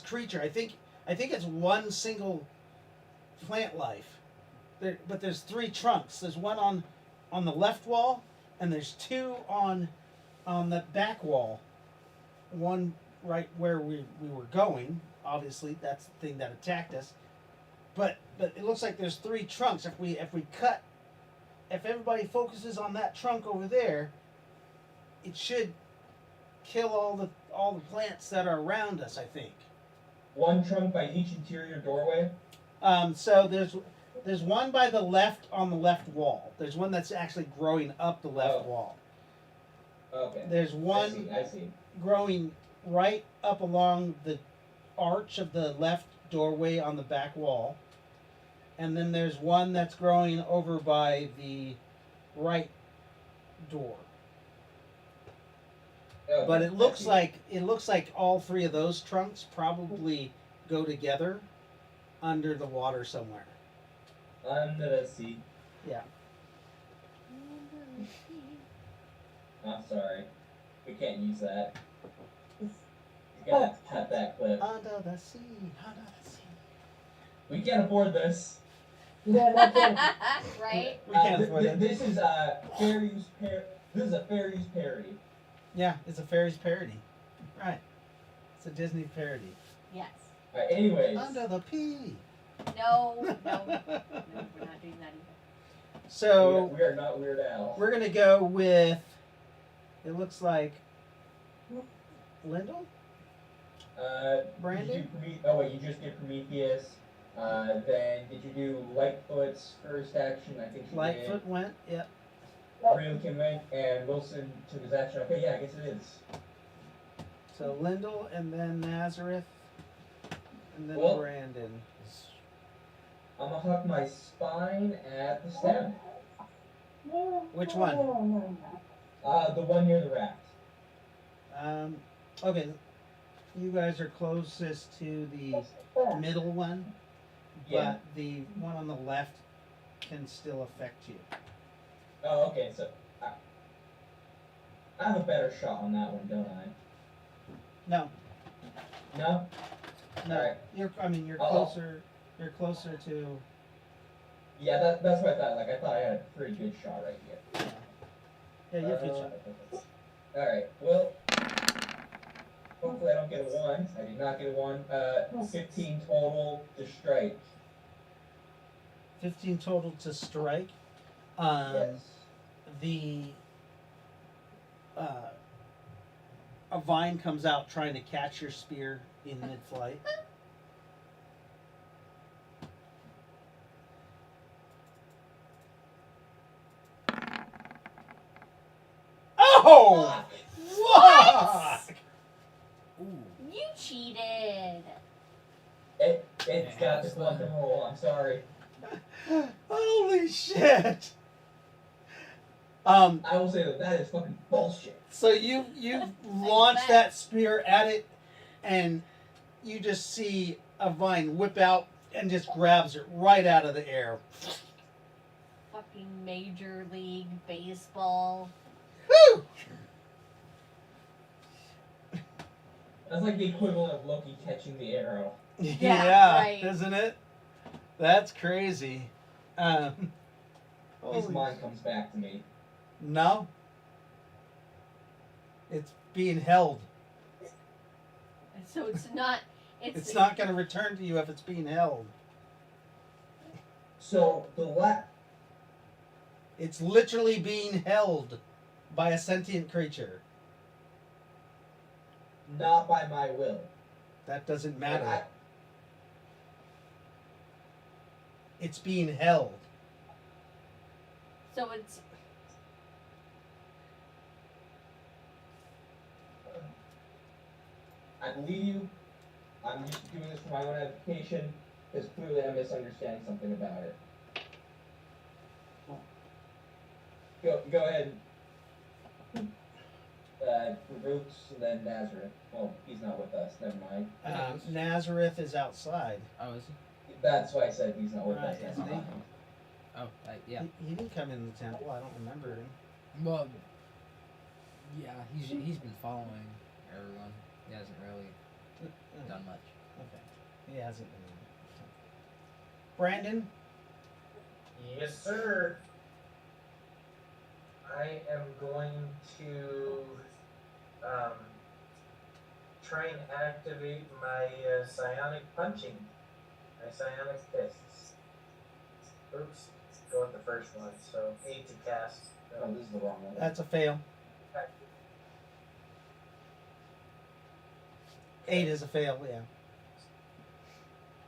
creature. I think it's one single plant life. But there's 3 trunks. There's one on the left wall, and there's 2 on the back wall. One right where we were going. Obviously, that's the thing that attacked us. But it looks like there's 3 trunks. If everybody focuses on that trunk over there, it should kill all the plants that are around us, I think. One trunk by each interior doorway. So there's one by the left on the left wall. There's one that's actually growing up the left wall. Okay. There's one I see. growing right up along the arch of the left doorway on the back wall. And then there's one that's growing over by the right door. Okay, But it looks I see. like all 3 of those trunks probably go together under the water somewhere. Under the sea. Yeah. I'm sorry. We can't use that. You're gonna have to cut that clip. Under the sea, under the sea. We can't afford this. Yeah, that's it. Right? We can't afford it. This is a fair use This is a fair use parody. Yeah, it's a fairies parody. Right. It's a Disney parody. Yes. Alright, anyways. Under the pea. No, no, no, we're not doing that either. So we are not Weird Al. we're gonna go with. It looks like. Lyndall? Brandon? You just did Prometheus. Then did you do Lightfoot's first action? I think she Lightfoot went. Yep. Rillikin went, and Wilson took his action. Okay, yeah, I guess it is. So Lyndall and then Nazareth. And then Well- Brandon. I'm gonna huck my spine at the stem. Which one? The one near the raft. Okay. You guys are closest to the middle one. Yeah. But the one on the left can still affect you. Oh, okay, so I have a better shot on that one, don't I? No. No? No. Alright. You're Uh-oh. closer. You're closer to. Yeah, that's what I thought. Like, I thought I had a pretty good shot right here. Yeah, you have a good shot. Alright, well, hopefully I don't get a 1. I did not get a 1. 15 total to strike. 15 total to strike. Yes. The a vine comes out trying to catch your spear in mid-flight. Oh! What? Fuck! Ooh. You cheated. It's got the clump and roll. I'm sorry. Holy shit! I will say that is fucking bullshit. So you launch bet. that spear at it, and you just see a vine whip out and just grabs it right out of the air. Fucking Major League Baseball. Whew! That's like the equivalent of Loki catching the arrow. Yeah, right. isn't it? That's crazy. At least Holy mine comes back to me. No. It's being held. So it's not. It's not going to return to you if it's being held. So It's literally being held by a sentient creature. not by my will. That doesn't Like, matter. It's being held. So it's I believe you. I'm just doing this for my own edification, because clearly I'm misunderstanding something about it. Go ahead. Roots and then Nazareth. Well, he's not with us. Never mind. Nazareth is outside. Oh, is he? That's why I said he's not with us. Right, isn't he? Oh, yeah. He didn't come in the temple. I don't remember him. Well, yeah, he's been following everyone. He hasn't really done much. Okay. He hasn't been in the temple. Brandon? Yes, sir. I am going to try and activate my psionic punching, my psionic fists. Oops, go with the first one. So 8 to cast. Oh, this is the wrong one. That's a fail. 8 is a fail, yeah.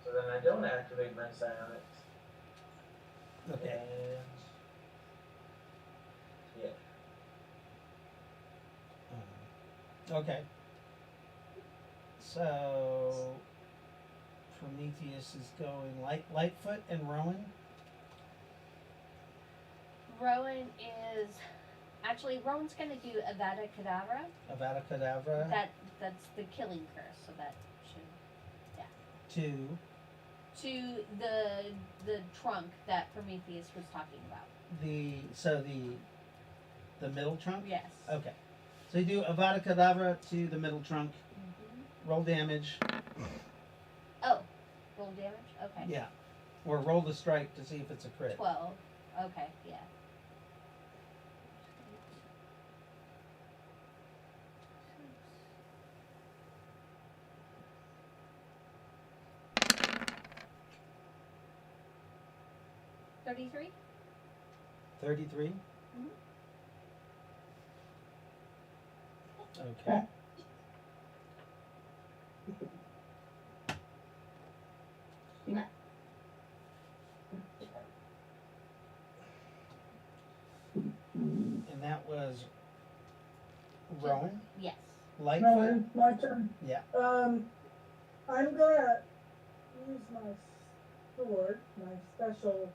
So then I don't activate my psionics. Okay. And yeah. Okay. So Prometheus is going Lightfoot and Rowan. Rowan is actually Rowan's gonna do Avada Kedavra. Avada Kedavra. That's the killing curse, so that should 2. to the trunk that Prometheus was talking about. The middle trunk. Yes. Okay. So you do Avada Kedavra to the middle trunk. Mm-hmm. Roll damage. Oh, roll damage. Okay. Yeah. Or roll the strike to see if it's a crit. 12. Okay. Yeah. $33. 33. Mhm. Okay. And that was Rowan. Yes. Lightfoot. My turn. Yeah. I'm gonna use my sword, my special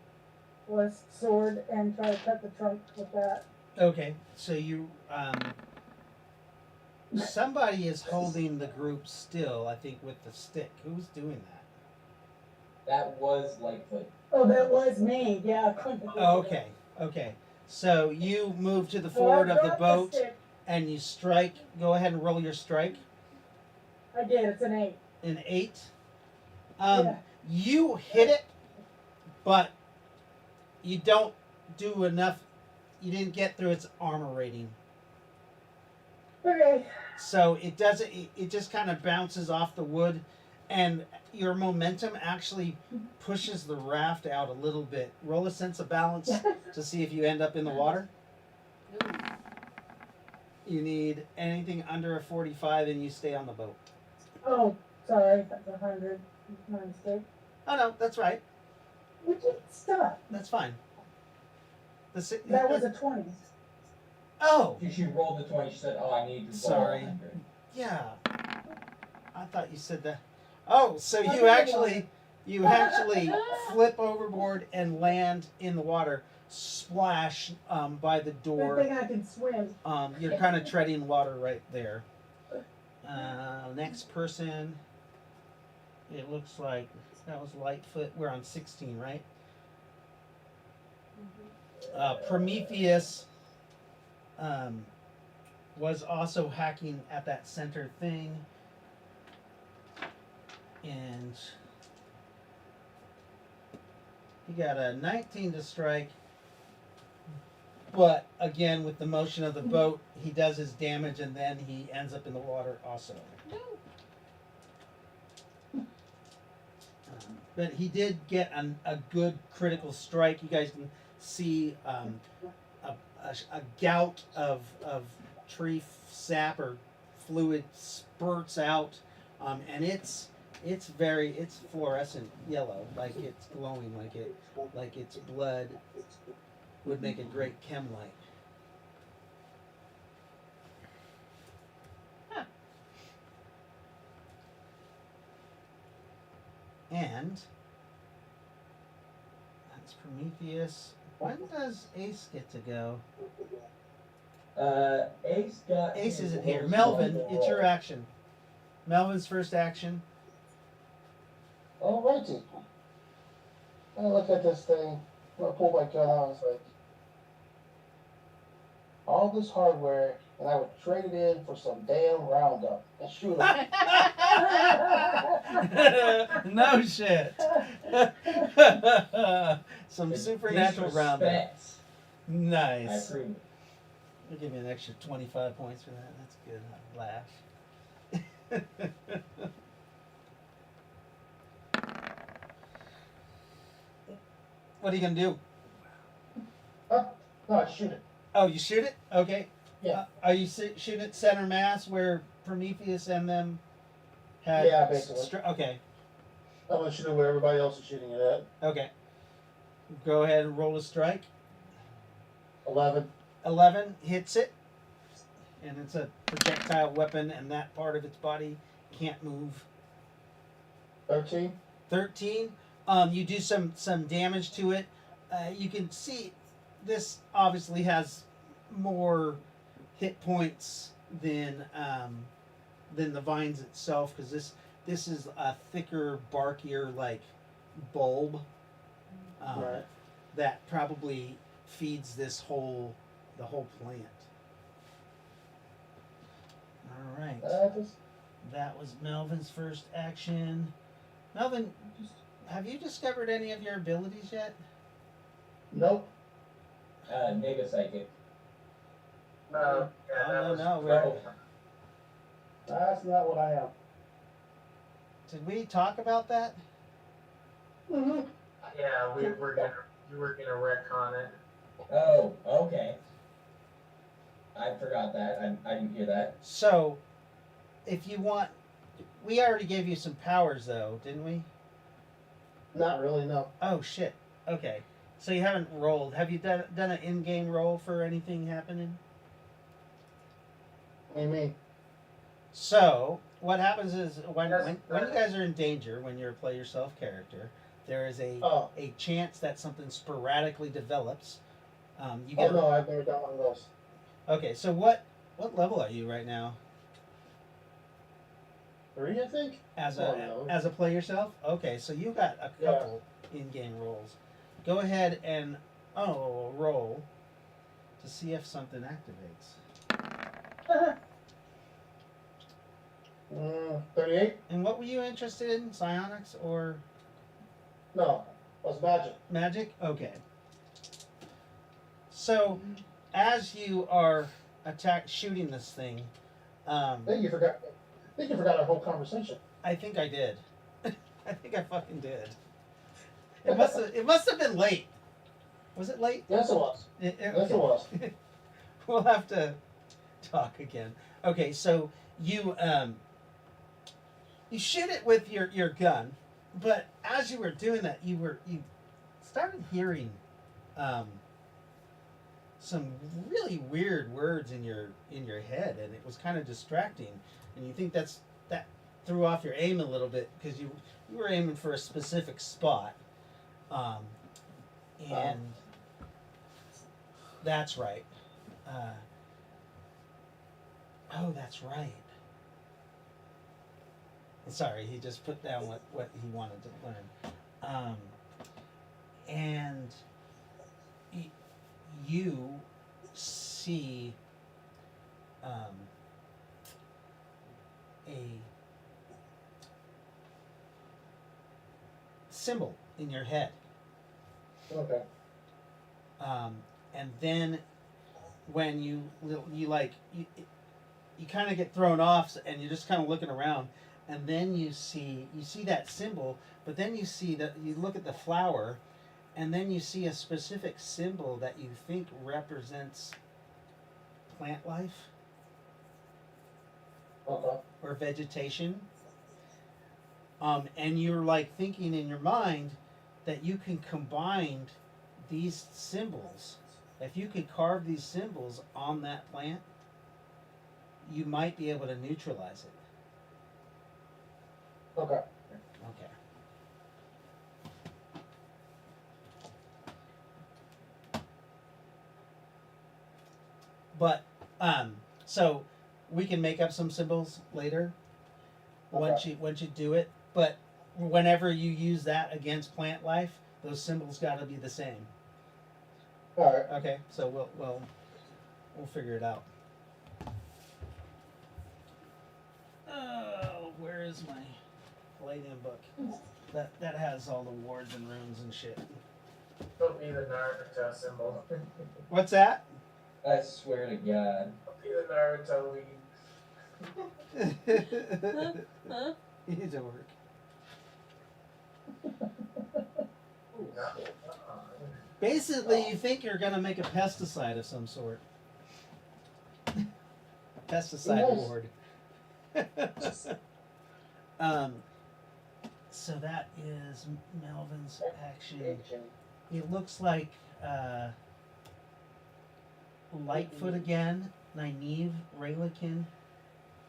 blessed sword, and try to cut the trunk with that. Okay. So you somebody is holding the group still, I think, with the stick. Who's doing that? That was Lightfoot. Oh, that was me. Yeah. Okay. Okay. So you move to the So I forward of the dropped boat stick. and you strike. Go ahead and roll your strike. I did. It's an 8. An 8. Yeah. You hit it, but you don't do enough. You didn't get through its armor rating. Okay. So it doesn't. It just kind of bounces off the wood, and your momentum actually pushes the raft out a little bit. Roll a sense of balance to see if you end up in the water. Ooh. You need anything under a 45, and you stay on the boat. Oh, sorry. That's 100. My mistake. Oh no, that's right. We get stuck. That's fine. That was a 20. Oh, She rolled the 20. She said, "Oh, I need to roll Sorry. 100." yeah. I thought you said that. Oh, so I you didn't actually flip overboard and land in the water, splash by the Good door. thing I can swim. You're kind of treading water right there. Next person. It looks like that was Lightfoot. We're on 16, right? Prometheus was also hacking at that center thing. And he got a 19 to strike. But again, with the motion of the boat, he does his damage and then he ends up in the water also. No. But he did get a good critical strike. You guys can see a gout of tree sap or fluid spurts out, and it's fluorescent yellow, like it's glowing, like it's blood. would make a great chem light. And that's Prometheus. When does Ace get to go? Ace got. Ace his isn't here. little Melvin, special it's your roll. action. Melvin's first action. Alrighty. I look at this thing. I pull my gun out. It's like all this hardware, and I would trade it in for some damn Roundup and shoot him. No shit. Some supernatural roundup. Disrespect. I Nice. approve. I'll give you an extra 25 points for that. That's good. I'll laugh. What are you gonna do? No, I shoot it. Oh, you shoot it? Okay. Yeah. Are you shooting at center mass where Prometheus and them had? Yeah, basically. Okay. I'm gonna shoot it where everybody else is shooting it at. Okay. Go ahead and roll a strike. 11. 11 hits it, and it's a projectile weapon, and that part of its body can't move. 13. 13. You do some damage to it. You can see this obviously has more hit points than the vines itself, because this is a thicker, barkier like bulb Right. that probably feeds the whole plant. All right. That was Melvin's first action. Melvin, have you discovered any of your abilities yet? Nope. Nega psychic. Yeah, that No, was. no, we're, Oh, That's not what I am. did we talk about that? Mm-hmm. Yeah, we were gonna retcon it. oh, okay. I forgot that. I didn't hear that. So, if you want, we already gave you some powers though, didn't we? Not really, no. Oh shit. Okay. So you haven't rolled. Have you done an in-game roll for anything happening? What do you mean? So what happens is when Yes, when you guys are in danger, when you're a play yourself character, there is Oh. a chance that something sporadically develops. You Oh get no, I've never done one of those. okay. So what level are you right now 3, I think? as Oh, no. a play yourself? Okay, so you got a Yeah. couple in-game rolls. Go ahead and roll to see if something activates. 38? And what were you interested in? Psionics or No. What's magic? magic? Okay. So, as you are shooting this thing, I think you forgot our whole conversation. I think I did. I think I fucking did. It must have been late. Was it late? Yes, it was. Yes, Okay. it was. We'll have to talk again. Okay, so you shoot it with your gun, but as you were doing that, you started hearing some really weird words in your head, and it was kind of distracting. And you think that threw off your aim a little bit because you were aiming for a specific spot, and that's right. Oh, that's right. Sorry, he just put down what he wanted to learn. And you see a symbol in your head. Okay. And then when you kind of get thrown off, and you're just kind of looking around, and then you see that symbol, but then you see that you look at the flower, and then you see a specific symbol that you think represents plant life Okay. or vegetation. And you're like thinking in your mind that you can combine these symbols If you could carve these symbols on that plant, you might be able to neutralize it. Okay. Okay. But so we can make up some symbols later once you do it. But whenever you use that against plant life, those symbols got to be the same. All right. Okay, so we'll figure it out. Oh, where is my Palladium book? That has all the wards and runes and shit. Don't be the Naruto symbol. What's that? I swear to God. Don't be the Naruto lead. Huh? You need to work. No. Basically, you think you're gonna make a pesticide of some sort. Pesticide Yes. ward. So that is Melvin's action. It looks like Lightfoot again, Nynaeve, Raylakin.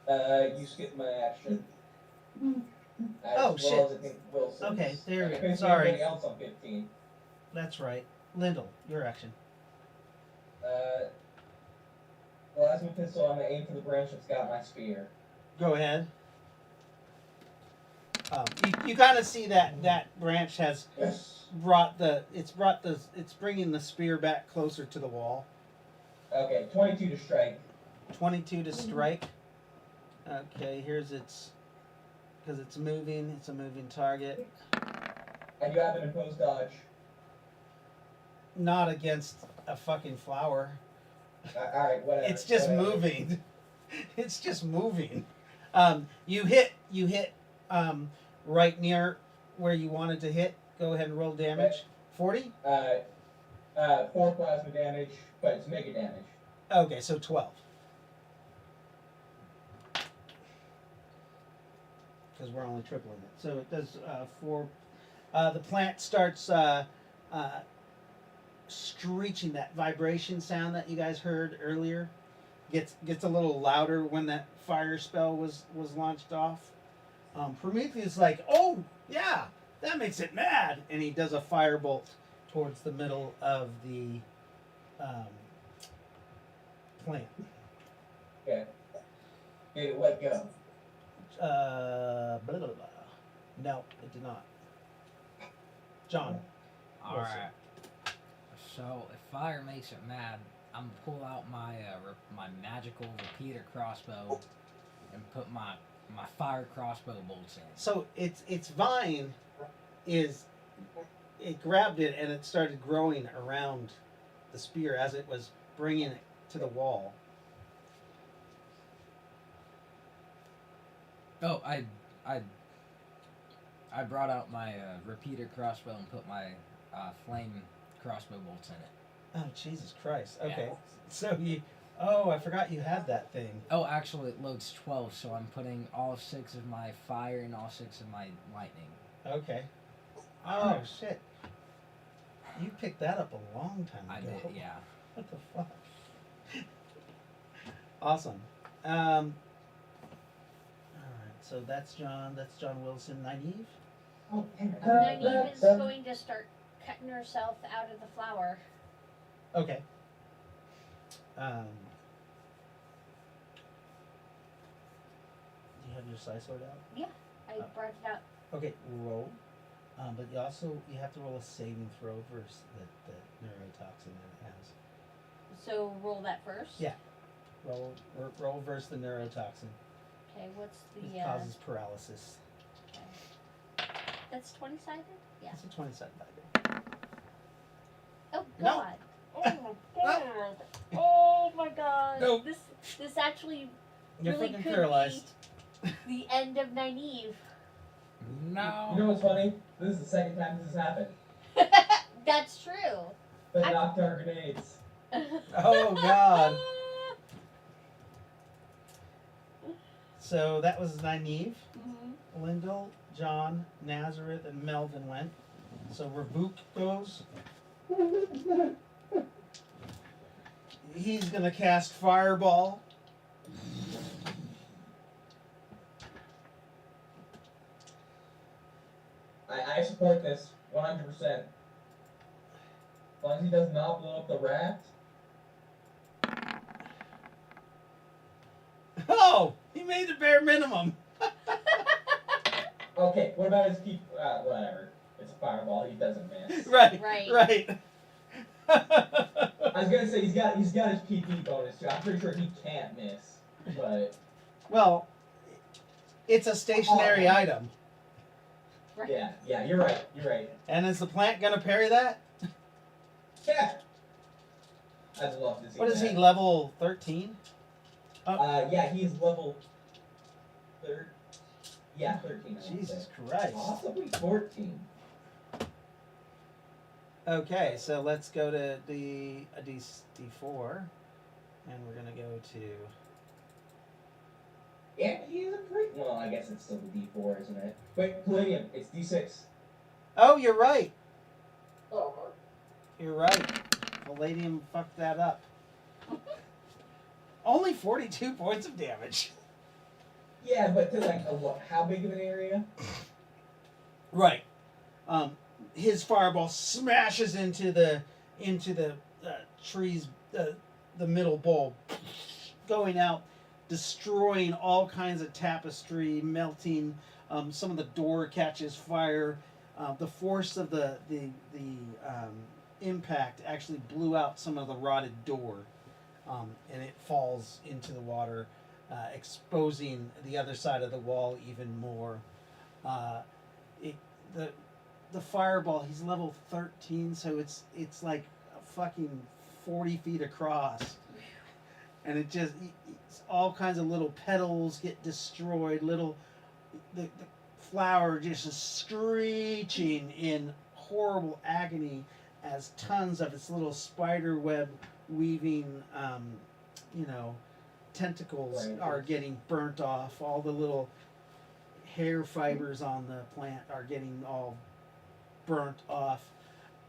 You skipped my action. As Oh, well shit. As I think Wilson's. Okay, there I we go. couldn't see Sorry. anybody else on 15. That's right. Lyndall, your action. Plasma pistol, I'm gonna aim for the branch that's got my spear. Go ahead. You kind of see that branch has Yes. it's bringing the spear back closer to the wall. Okay, 22 to strike. 22 to strike. Okay, here's its, because it's a moving target. I do have an imposed dodge. Not against a fucking flower. Alright, whatever. It's just whatever. moving. It's just moving. You hit right near where you wanted to hit. Go ahead and roll damage. 40? 4 plasma damage, but it's mega damage. Okay, so 12. Because we're only tripling it. So it does 4. The plant starts screeching, that vibration sound that you guys heard earlier. Gets a little louder when that fire spell was launched off. Prometheus is like, oh, yeah, that makes it mad. And he does a firebolt towards the middle of the plant. Okay. Did it let go? Blah, blah, blah. No, it did not. John. Alright. So, if fire makes it mad, I'm gonna pull out my my magical repeater crossbow and put my fire crossbow bolts in. So its vine it grabbed it and it started growing around the spear as it was bringing it to the wall. Oh, I brought out my repeater crossbow and put my flame crossbow bolts in it. Oh, Jesus Christ. Okay. Yeah. So I forgot you had that thing. Oh, actually, it loads 12, so I'm putting all 6 of my fire and all 6 of my lightning. Okay. Oh, shit. You picked that up a long time I ago. did, yeah. What the fuck? Awesome. Alright, so that's John Wilson. Nynaeve? Oh, damn it. Nynaeve is going to start cutting herself out of the flower. Okay. Do you have your side sword out? I brought it out. Okay, roll. But you have to roll a saving throw versus the neurotoxin that it has. So roll that first. Yeah. Roll versus the neurotoxin. Okay, what's It the causes paralysis. that's 20-sided? Yeah. It's a 20-sided die. Oh No. god. Oh my god. Oh my god. No. This actually You're really fucking could paralyzed. be the end of Nynaeve. No. You know what's funny? This is the second time this has happened. That's true. The knockdown grenades. Oh god. So that was Nynaeve. Mhm. Lyndall, John, Nazareth, and Melvin went. So Ravuk goes. he's gonna cast Fireball. I support this 100%. As long as he does not blow up the raft. Oh, he made the bare minimum. Okay, what about his keep? Whatever. It's a fireball. He doesn't miss. Right. Right. Right. I was gonna say he's got his PP bonus too. I'm pretty sure he can't miss, but Well, it's a stationary item. Right. yeah, you're right. You're right. And is the plant gonna parry that? Yeah. I'd love to see What is that. he, level 13? Yeah, he's level 13. Yeah, 13. I would Jesus say. Christ. Possibly 14. Okay, so let's go to a D4. And we're gonna go to... Yeah, he is a pretty. Well, I guess it's still the D4, isn't it? Wait, Palladium, it's D6. Oh, you're right. Oh, You're right. Palladium fucked that up. Only 42 points of damage. Yeah, but to like how big of an area? Right. His fireball smashes into the trees, the middle bowl, going out, destroying all kinds of tapestry, melting. Some of the door catches fire. The force of the impact actually blew out some of the rotted door, and it falls into the water, exposing the other side of the wall even more. The fireball, he's level 13, so it's like a fucking 40 feet across, and it's all kinds of little petals get destroyed. The flower just is screeching in horrible agony as tons of its little spider web weaving, tentacles Right. are getting burnt off. All the little hair fibers on the plant are getting all burnt off,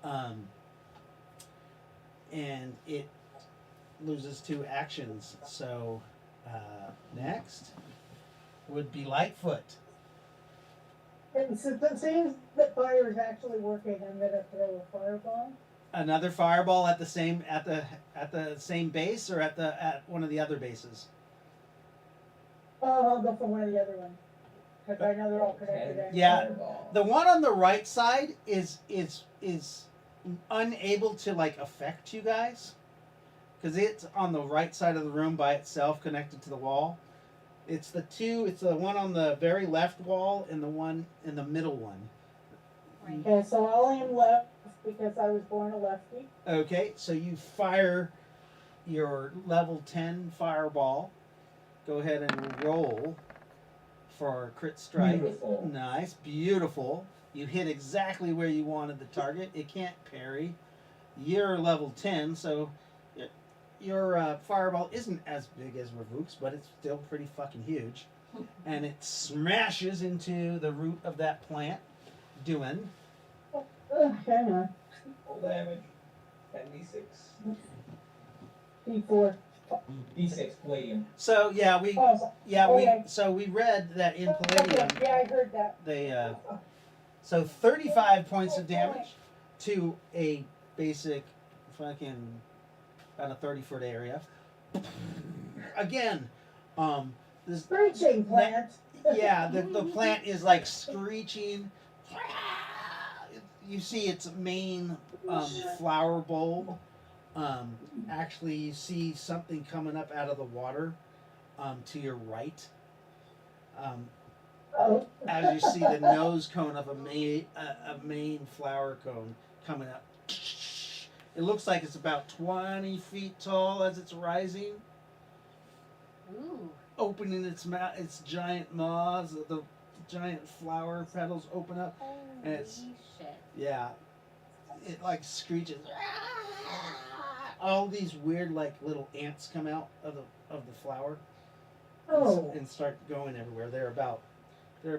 and it loses 2 actions. So next would be Lightfoot. And since it seems that fire is actually working, I'm gonna throw a fireball. Another fireball at the same base, or at one of the other bases. Oh, I'll go for one of the other ones. Because I know they're all connected. And Yeah. fireball. The one on the right side is unable to like affect you guys, because it's on the right side of the room by itself, connected to the wall. It's the one on the very left wall and the one in the middle one. Right. Okay, so I'll aim left because I was born a lefty. Okay, so you fire your level 10 fireball. Go ahead and roll for a crit strike. Beautiful. Nice, beautiful. You hit exactly where you wanted the target. It can't parry. You're level 10, so your fireball isn't as big as Ravuk's, but it's still pretty fucking huge. And it smashes into the root of that plant, doing... Hang on. Full damage. 10d6. D4. D6 Palladium. So yeah, Oh, okay. we read that in Palladium Okay, yeah, I heard that. they so 35 points of damage to a basic fucking about a 30-foot area. Again, this Screeching plant. yeah, the plant is like screeching. You see its main flower bulb. Actually, you see something coming up out of the water to your right. Oh. As you see the nose cone of a main flower cone coming up. It looks like it's about 20 feet tall as it's rising, Ooh. opening its giant maws. The giant flower petals open up. Holy it's- shit. Yeah, it like screeches. All these weird like little ants come out of the flower Oh. and start going everywhere. They're about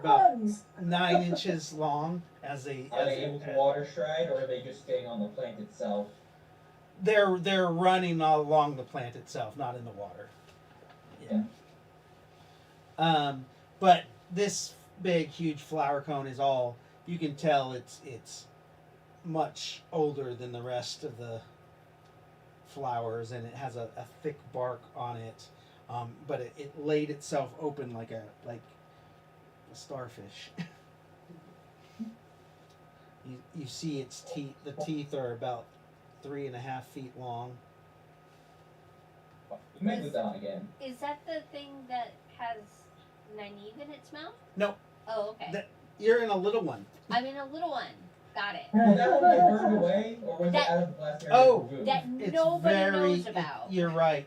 Bugs. 9 inches long as they Are they able to water stride, or are they just staying on the plant itself? They're running all along the plant itself, not in the water. Yeah. But this big, huge flower cone is all you can tell. It's much older than the rest of the flowers, and it has a thick bark on it. But it laid itself open like a starfish. You see its teeth. The teeth are about 3.5 feet long. We may move down again. Is that the thing that has Nynaeve in its mouth? No. Oh, okay. You're in a little one. I'm in a little one. Got it. Did that one get burned away, or was That- it out of the blast area? Oh, removed? That It's nobody very. knows about. You're right.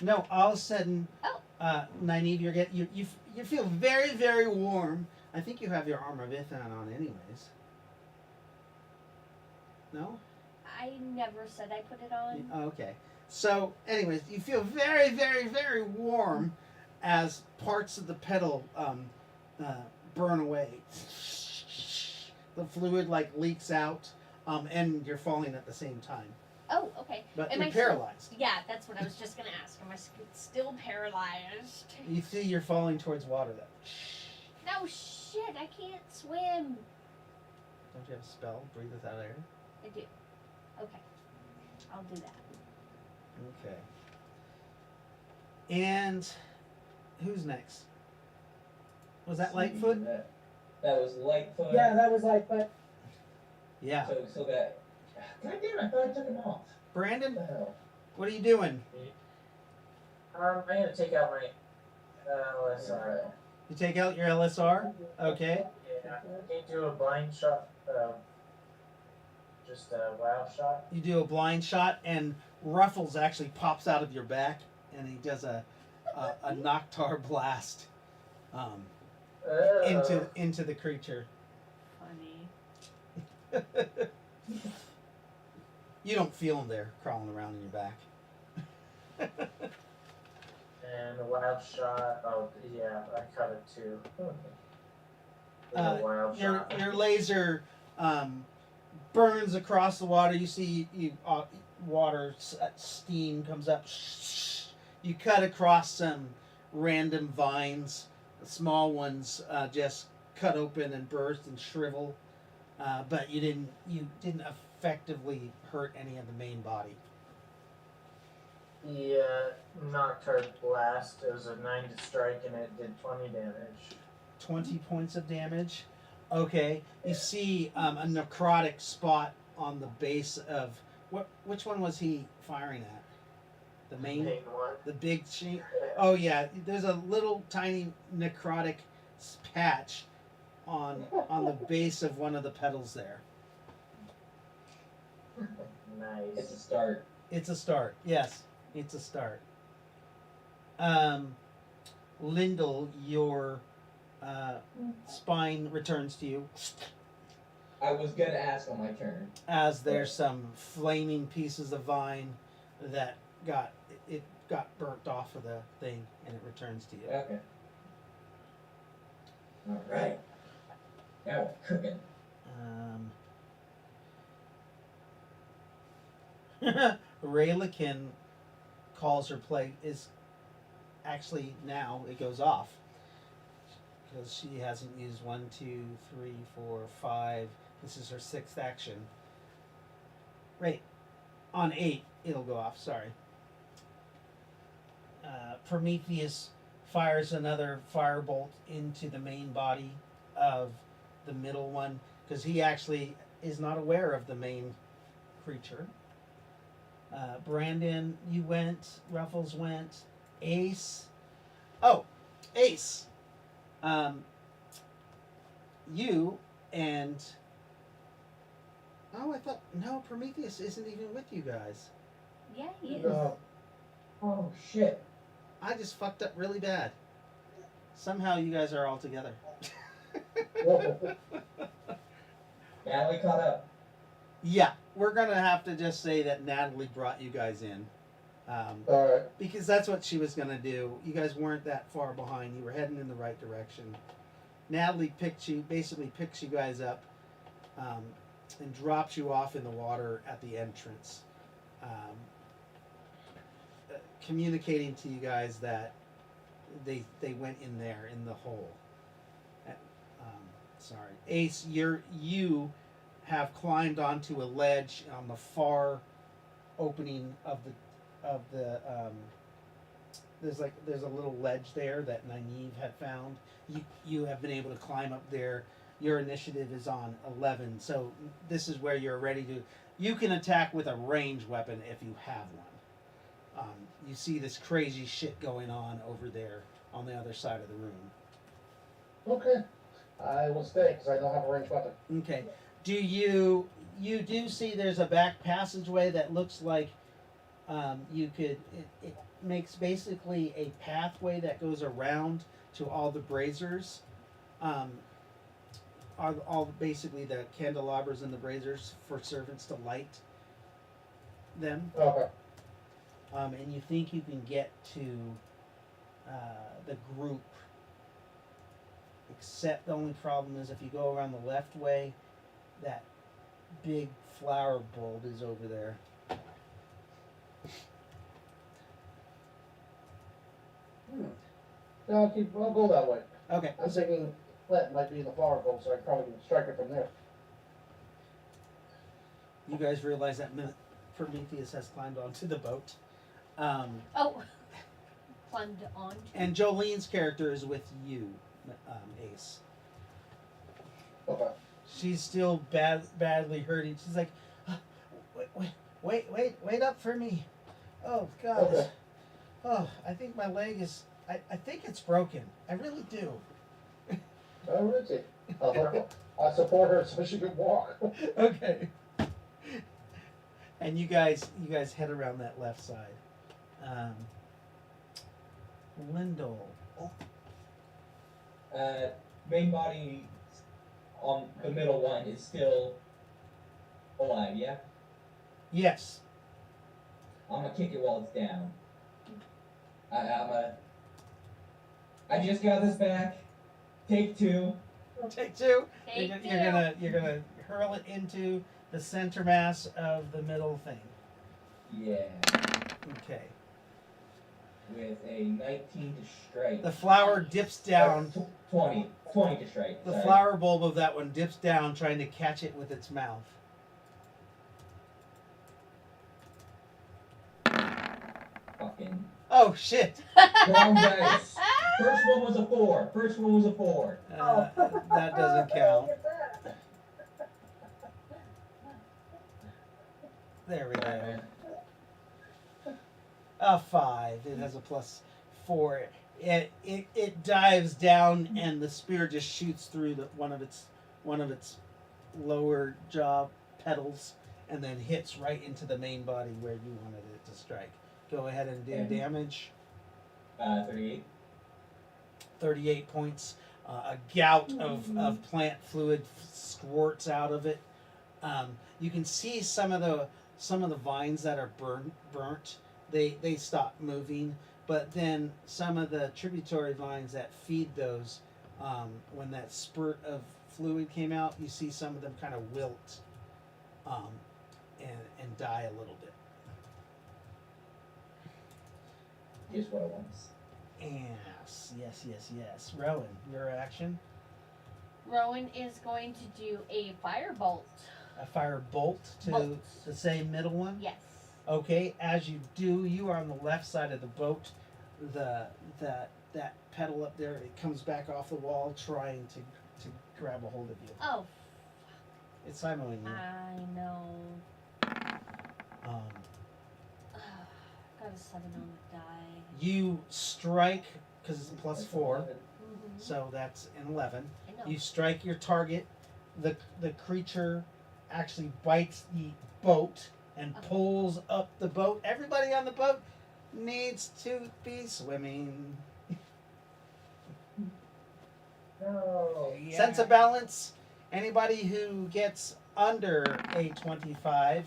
No, all of a sudden, Oh. Nynaeve, you feel very, very warm. I think you have your armor Vithan on, anyways. No? I never said I put it on. Oh, okay. So, anyways, you feel very, very, very warm as parts of the petal burn away. The fluid leaks out, and you're falling at the same time. Oh, okay. But Am you're I still- paralyzed. Yeah, that's what I was just gonna ask. Am I still paralyzed? You see, you're falling towards water. Though. No shit, I can't swim. Don't you have a spell? Breathe without air. I do. Okay. I'll do that. Okay. And who's next? Was that Lightfoot? That was Lightfoot. Yeah, that was like, but Yeah. So we still got. God damn! I thought I took him off. Brandon, What the hell? what are you doing? I'm gonna take out my LSR. You take out your LSR? Okay. Yeah, can you do a blind shot? Just a wow shot. You do a blind shot, and Ruffles actually pops out of your back, and he does a Noctar blast into the creature. Funny. You don't feel him there crawling around in your back. And a wild shot. Oh yeah, I cut it too. Uh, Wild shot. Your laser burns across the water. You see water steam comes up. You cut across some random vines. The small ones just cut open and burst and shrivel. But you didn't effectively hurt any of the main body. Yeah, Nocturne Blast. It was a 9 to strike and it did 20 damage. 20 points of damage. Okay. You see a necrotic spot on the base of which one was he firing at? The main one. the big sheet. Oh yeah, there's a little tiny necrotic patch on the base of one of the petals there. Nice. It's a start. It's a start. Yes, it's a start. Lyndall, your spine returns to you I was gonna ask on my turn. as there's some flaming pieces of vine that got burnt off of the thing, and it returns to you. Okay. All right. Now we're cooking. Raylakin calls her play is actually now it goes off because she hasn't used 1, 2, 3, 4, 5. This is her 6th action. Right, on 8 it'll go off. Sorry. Prometheus fires another firebolt into the main body of the middle one because he actually is not aware of the main creature. Brandon, you went. Ruffles went. Ace. Oh, Ace. You and. Oh, I thought. No, Prometheus isn't even with you guys. Yeah, he is. Oh shit. I just fucked up really bad. Somehow you guys are all together. Natalie caught up. Yeah, we're gonna have to just say that Natalie brought you guys in. Alright. Because that's what she was gonna do. You guys weren't that far behind. You were heading in the right direction. Natalie basically picks you guys up, and drops you off in the water at the entrance, communicating to you guys that they went in there in the hole. Sorry, Ace, you have climbed onto a ledge on the far opening of the there's a little ledge there that Nynaeve had found. You have been able to climb up there. Your initiative is on 11, so this is where you're ready to. You can attack with a ranged weapon if you have one. You see this crazy shit going on over there on the other side of the room. Okay. I will stay because I don't have a ranged weapon. Okay. Do you do see there's a back passageway that looks like you could it makes basically a pathway that goes around to all the braziers. All basically the candelabras and the braziers for servants to light them. Okay. And you think you can get to the group, except the only problem is if you go around the left way, that big flower bulb is over there. Yeah, I'll go that way. Okay. I'm thinking Flint might be in the flower bowl, so I can probably strike it from there. You guys realize that Prometheus has climbed onto the boat. Oh, climbed on. And Jolene's character is with you, Ace. Okay. She's still badly hurting. She's like, wait up for me. Oh, God. Okay. Oh, I think my leg is, I think it's broken. I really do. Oh, Richie. I support her so she can walk. Okay. And you guys head around that left side. Lindell. Main body on the middle one is still alive, yeah? Yes. I'm gonna kick it while it's down. I just got this back. Take two. Take two. Take You're gonna hurl it into the center mass of the middle thing. Yeah. Okay. With a 19 to strike. The flower dips down. 20 to strike. The sorry. flower bulb of that one dips down, trying to catch it with its mouth. Fucking Oh shit! wrong dice. First one was a 4. That doesn't count. Look at that. There we go. A 5. It has a +4. It dives down, and the spear just shoots through one of its lower jaw petals, and then hits right into the main body where you wanted it to strike. Go ahead and do damage. 38. 38 points. A gout of plant fluid squirts out of it. You can see some of the vines that are burnt. They stop moving, but then some of the tributary vines that feed those, when that spurt of fluid came out, you see some of them kind of wilt and die a little bit. Just what I want. Yes. Rowan, your action? Rowan is going to do a firebolt. A fire bolt to Bolt. the same middle one? Yes. Okay, as you do, you are on the left side of the boat. That pedal up there, it comes back off the wall, trying to grab a hold of you. Oh, It's simoing you. I know. Um, Got a 7 on the die. you strike because it's a +4, Mm-hmm. so that's an 11. I know. You strike your target. The creature actually bites the boat and pulls up the boat. Everybody on the boat needs to be swimming. No. Sense of balance. Anybody who gets under a 25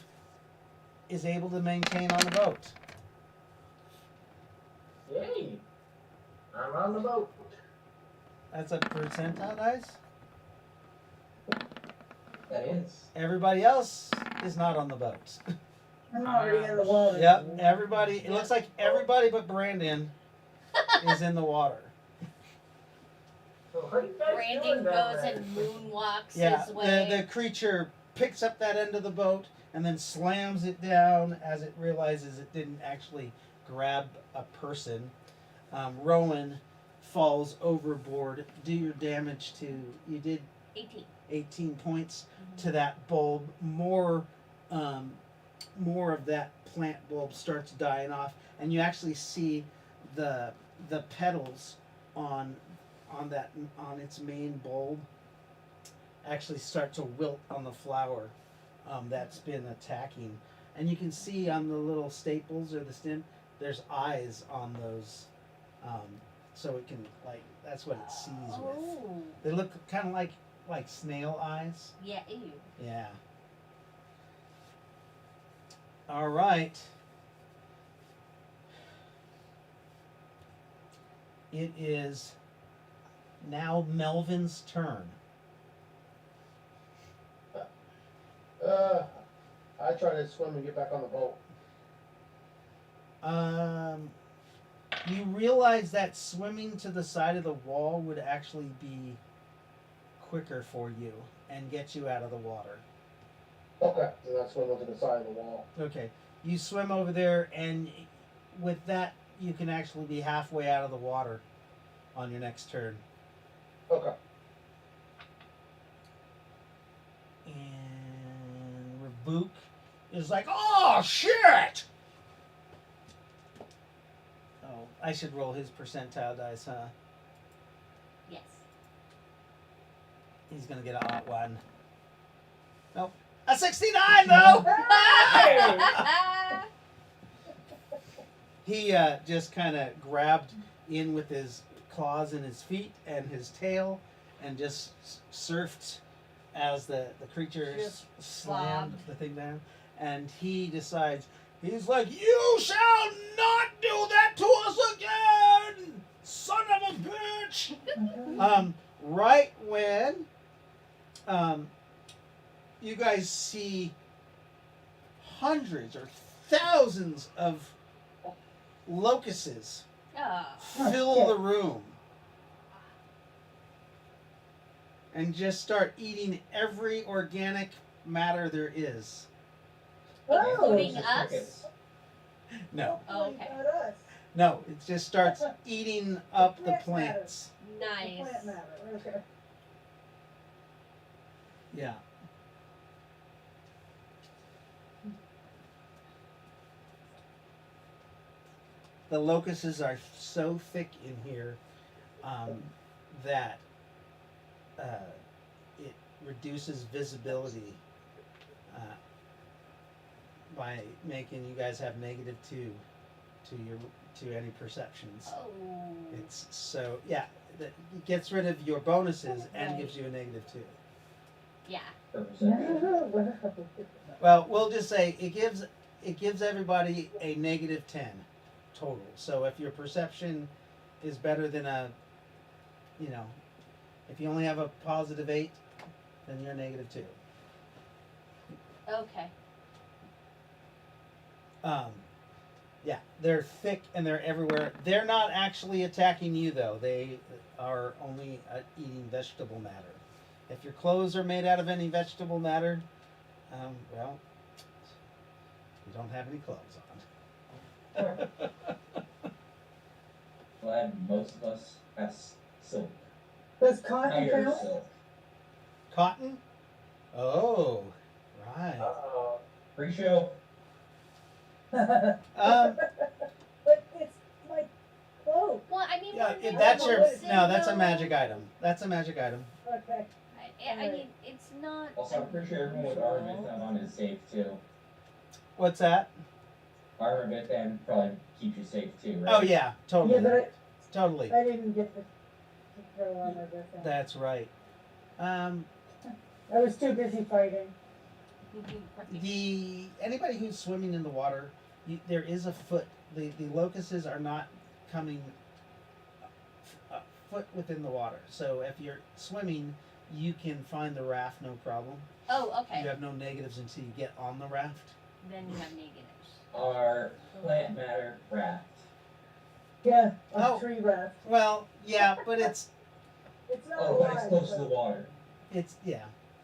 is able to maintain on the boat. Yay! I'm on the boat. That's a percentile, guys. That is. Everybody else is not on the boat. I'm already in the water. Yep, everybody. It looks like everybody but Brandon is in the water. So what are you guys Brandon doing down goes there? and moonwalks Yeah, his way. the creature picks up that end of the boat and then slams it down as it realizes it didn't actually grab a person. Rowan falls overboard. Do your damage to, you did 18. 18 points to that bulb. More of that plant bulb starts dying off, and you actually see the petals on its main bulb actually start to wilt on the flower that's been attacking, and you can see on the little staples or the stem there's eyes on those, so it can, like, that's what it sees with. Oh. They look kind of like snail eyes. Yeah, ew. Yeah. All right. It is now Melvin's turn. I try to swim and get back on the boat. You realize that swimming to the side of the wall would actually be quicker for you and get you out of the water. Okay, then I swim to the side of the wall. Okay. You swim over there, and with that, you can actually be halfway out of the water on your next turn. Okay. And Rabook is like, oh, shit! Oh, I should roll his percentile dice, huh? Yes. He's gonna get a hot one. Nope. A 69, though! He just kind of grabbed in with his claws and his feet and his tail and just surfed as the creature Just slammed slobbed. the thing down. And he decides, he's like, you shall not do that to us again, son of a bitch! Right when you guys see hundreds or thousands of locusts fill the room and just start eating every organic matter there is. Oh, Including Just us? crickets. No, Oh, okay. Not us. no, it just starts eating up the Plant matter. plants. The Nice. plant matter. Okay. Yeah. The locusts are so thick in here that it reduces visibility by making you guys have -2 to any perceptions. Oh. It's so, yeah, it gets rid of your bonuses and Right. gives you a -2. Yeah. For perception. Well, we'll just say it gives everybody a -10 total. So if your perception is better than if you only have a +8, then you're -2. Okay. Yeah, they're thick and they're everywhere. They're not actually attacking you though. They are only eating vegetable matter. If your clothes are made out of any vegetable matter, well, you don't have any clothes on. Glad most of us have silk. Does cotton Higher count? silk. Cotton? Oh, right. Uh-oh. Free show. Um, But it's like clothes. Well, I mean, yeah, when they that's your close no. it, That's a though, magic item. That's a magic item. Okay. I mean, it's not. Also, I'm pretty sure everyone with armor bit on is safe too. What's that? Armor bit then probably keeps you safe too, right? Oh yeah, totally, Yeah, but totally. I didn't get to throw on my best. That's right. I was too busy fighting. The anybody who's swimming in the water, there is a foot. The locusts are not coming a foot within the water. So if you're swimming, You can find the raft, no problem. Oh, okay. You have no negatives until you get on the raft. Then you have negatives. Our plant matter raft. Yeah, a Oh. tree raft. Well, yeah, but It's not Oh, but it's alive, close to so- the water. it's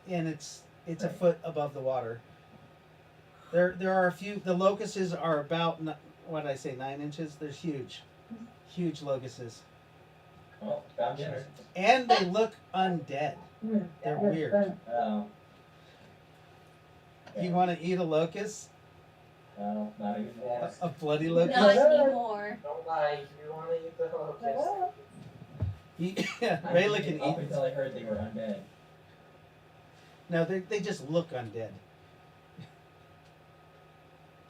and it's a Right. foot above the water. There are a few. The locusts are about what did I say, 9 inches. They're huge locusts, Oh, found dinner. and they look undead. Yeah, They're yeah, weird. thanks. Oh. You want to eat a locust? No, not anymore. A bloody locust? Not anymore. Don't lie, you wanna eat the locust. Oh, Yeah, Rayla can Up eat. until I heard they were undead. No, they just look undead.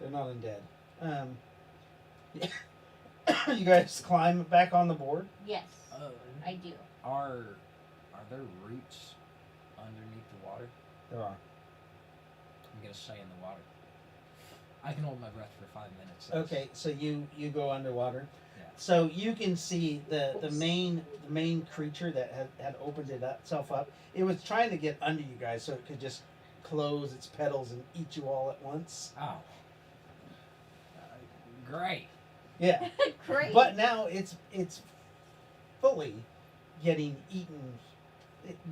They're not undead. You guys climb back on the board. Yes, I do. Are there roots underneath the water? There are. I'm gonna stay in the water. I can hold my breath for 5 minutes. Okay, so you go underwater. Yeah. So you can see the main creature that had opened itself up. It was trying to get under you guys so it could just close its petals and eat you all at once. Oh. Great. Yeah. Great. But now it's fully getting eaten,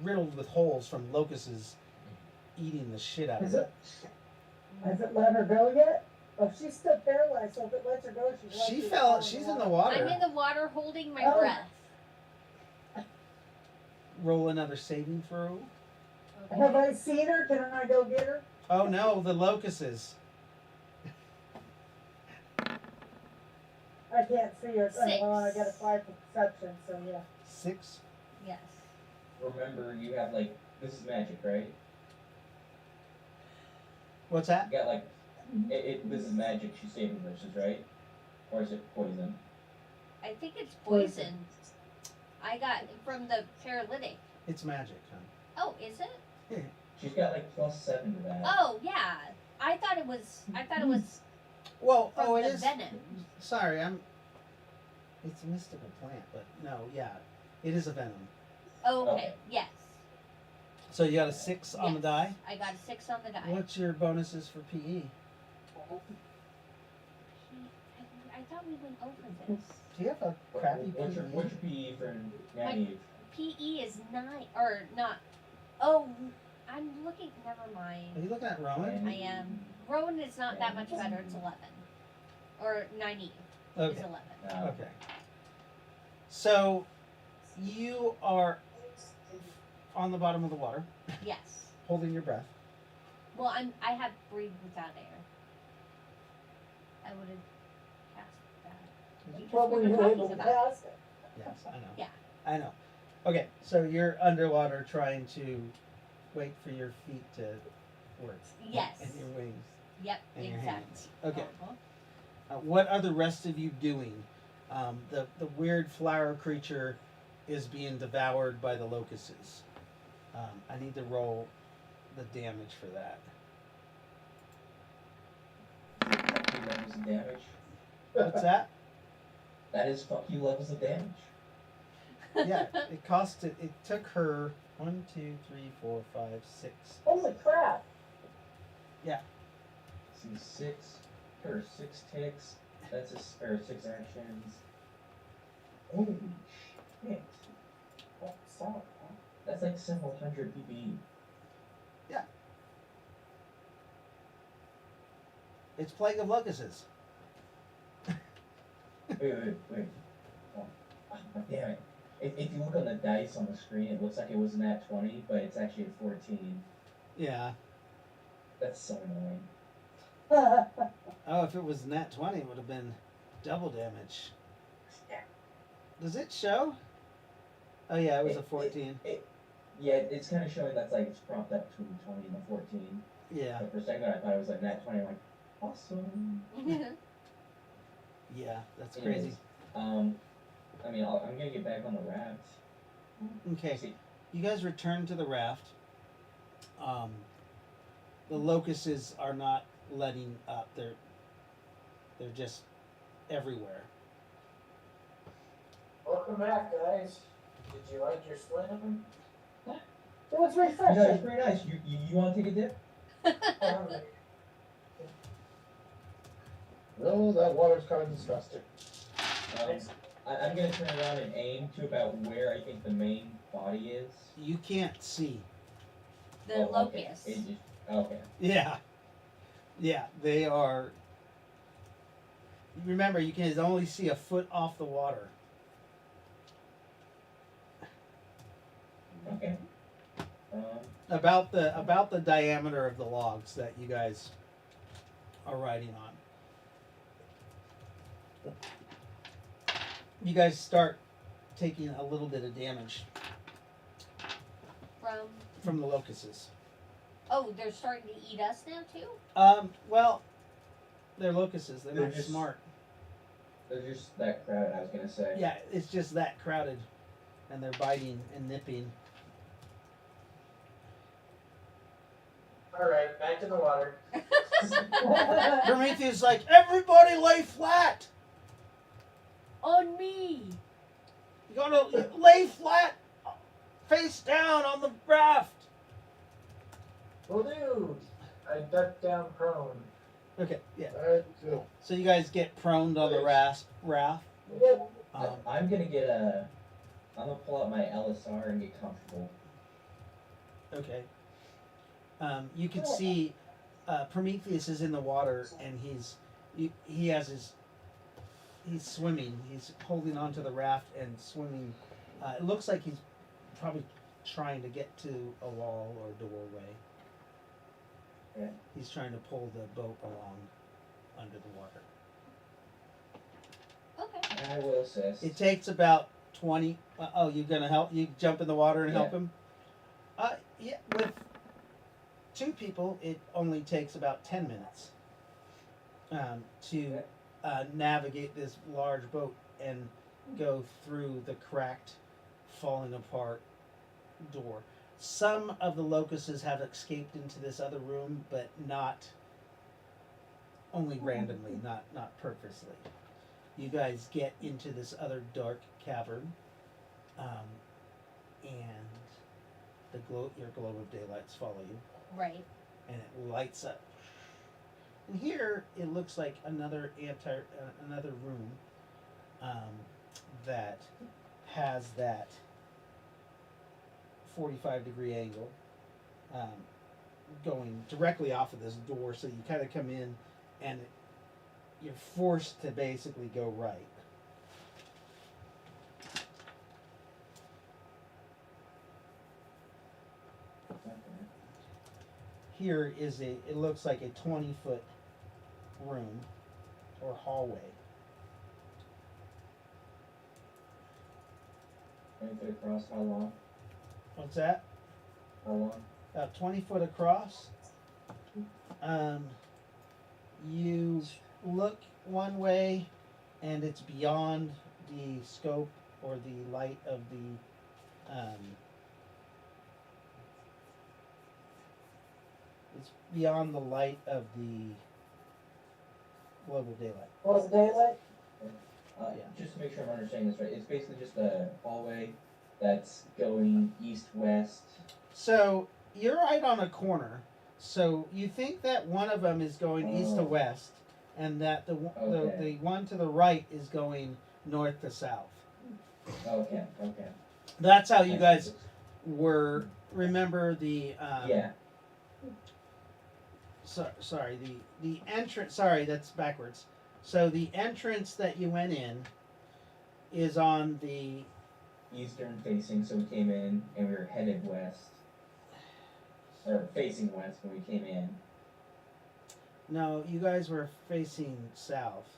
riddled with holes from locusts eating the shit out of Is it. has it let her go yet? Oh, she's still paralyzed, so if it lets her go, she's She likely to fell. fall She's in water. the water. I'm in the water holding my Oh. breath. Roll another saving throw. Have I seen her? Can I go get her? Oh no, the locusts. I can't see her. Six. Well, I got a 5 for perception, so yeah. 6. Yes. Remember, you have like, this is magic, right? What's that? You got like, this is magic she's saving versus, right? Or is it poison? I think it's poison. I got it from the paralytic. It's magic, huh? Oh, is it? She's got like +7 to that. Oh yeah. I thought it was Well, from it the is. venom. Sorry, it's a mystical plant, but no, yeah, it is a venom. Oh, okay. Okay. Yes. So you got a 6 on the Yes. die. I got a 6 on the die. What's your bonuses for PE? I thought we went over this. Do you have a crappy What's your PE? PE for naive? PE is 9 or not. Oh, I'm looking. Never Are mind. you looking at Rowan? I am. Rowan is not that much better. It's 11 or 90 is Okay. 11. No. Okay. So you are on the bottom of the water, Yes. holding your breath. Well, I have breathed without air. I would have cast that. Because Well, we when were you're able talking to about cast it. Yes, I know. Yeah. I know. Okay, so you're underwater trying to wait for your feet to work. Yes. And your wings. Yep, And your exactly. hands. Okay. Uh-huh. What are the rest of you doing? The weird flower creature is being devoured by the locusts. I need to roll the damage for that. Fuck you levels of damage. What's that? That is fuck you levels of damage. Yeah, it cost it. It took her 1, 2, 3, 4, 5, 6. Holy crap! See, 6 or 6 ticks. That's or 6 actions. Holy shit. That's solid, huh? That's like several hundred PPE. It's Plague of Locusts. Wait. Oh, damn it. If you look on the dice on the screen, it looks like it was nat 20, but it's actually a 14. Yeah. That's so annoying. Oh, if it was nat 20, it would have been double damage. Does it show? Oh yeah, it was a 14. Yeah, it's kind of showing that's like it's propped up between 20 and the 14. Yeah. But for a second I thought it was like nat 20. I'm like, awesome. Yeah, that's Anyways, crazy. I mean, I'm gonna get back on the raft. Okay. See, You guys return to the raft. The locusts are not letting up. They're just everywhere. Welcome back, guys. Did you like your swim? It was You know, it's refreshing. pretty nice. You want to take a dip? No, that water's kind of disgusting. I'm gonna turn around and aim to about where I think the main body is. You can't see. The Oh, okay. locusts. Okay. Yeah. Yeah, they are. Remember, you can only see a foot off the water. Okay. About the diameter of the logs that you guys are riding on. You guys start taking a little bit of damage from the locusts. Oh, they're starting to eat us now too? Well, they're locusts. They're They're not just- smart. They're just that crowded, I was gonna say. Yeah, it's just that crowded, and they're biting and nipping. Alright, back to the water. Prometheus is like, everybody lay flat. On me! You gotta lay flat, face down on the raft. Will do. I duck down prone. Okay, yeah. Alright, so So you guys get proned on the raft. Yep. I'm gonna get I'm gonna pull out my LSR and get comfortable. Okay. You can see Prometheus is in the water, and he's swimming. He's holding onto the raft and swimming. It looks like he's probably trying to get to a wall or doorway. Yeah. He's trying to pull the boat along under the water. Okay. I will assist. It takes about 20. You gonna help? You jump in the water and help Yeah. him? Yeah. With 2 people, it only takes about 10 minutes to navigate this large boat and go through the cracked, falling apart door. Some of the locusts have escaped into this other room, but only randomly, not purposely. You guys get into this other dark cavern, and your globe of daylights follow you, Right. and it lights up. And here it looks like another room that has that 45-degree angle going directly off of this door, so you kind of come in and you're forced to basically go right. Here is it looks like a 20-foot room or hallway. 20 foot across, how long? What's that? How long? About 20 foot across. You look one way, and it's beyond the scope or the light of the. It's beyond the light of the global daylight. Was it daylight? Yeah. Just to make sure I'm understanding this right, it's basically just a hallway that's going east-west. So you're right on a corner. So you think that one of them is going east to Oh. west, and that the Okay. one to the right is going north to south. Okay. That's how you guys were. Remember the Yeah. sorry, the entrance. Sorry, that's backwards. So the entrance that you went in is on the. Eastern facing, so we came in and we were headed west. Or facing west when we came in. No, you guys were facing south.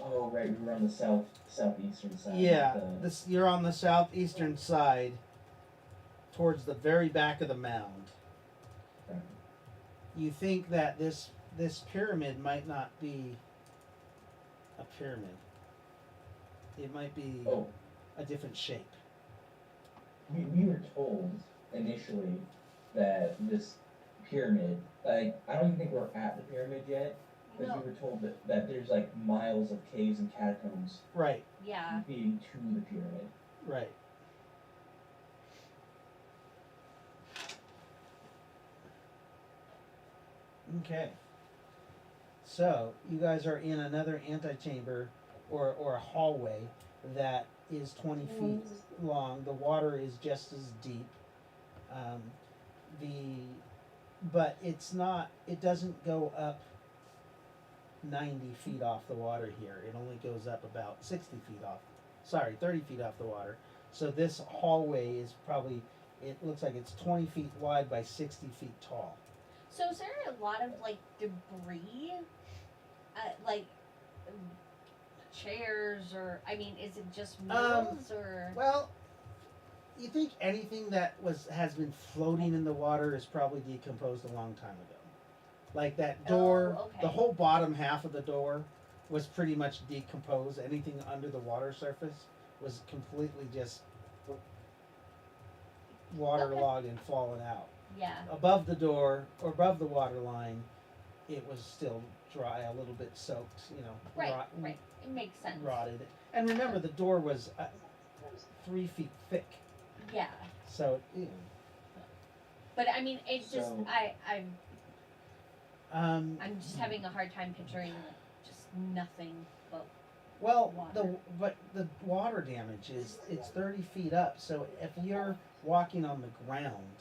Oh, right, we were on the southeastern side. Yeah, you're on the southeastern side, towards the very back of the mound. Right. You think that this pyramid might not be a pyramid. It might be Oh, a different shape. we were told initially that this pyramid, like, I don't even think we're at the pyramid yet, Because No. we were told that there's like miles of caves and catacombs Right, Yeah. leading to the pyramid. right. Okay. So you guys are in another antechamber or a hallway that is 20 feet long. The water is just as deep. Um, but it's not. It doesn't go up 90 feet off the water here. It only goes up about 60 feet off. Sorry, 30 feet off the water. So this hallway is probably. It looks like it's 20 feet wide by 60 feet tall. So is there a lot of like debris, like chairs, or I mean, is it just mules or? Well, you think anything that has been floating in the water is probably decomposed a long time ago. Like that door, Oh, okay. the whole bottom half of the door was pretty much decomposed. Anything under the water surface was completely just waterlogged and fallen out. Yeah. Above the door or above the water line, it was still dry, a little bit soaked, Right. Right. It makes sense. rotted. And remember, the door was 3 feet thick, Yeah. so But I mean, it just So- I'm just having a hard time picturing just nothing but well, water. but the water damage it's 30 feet up. So if you're walking on the ground,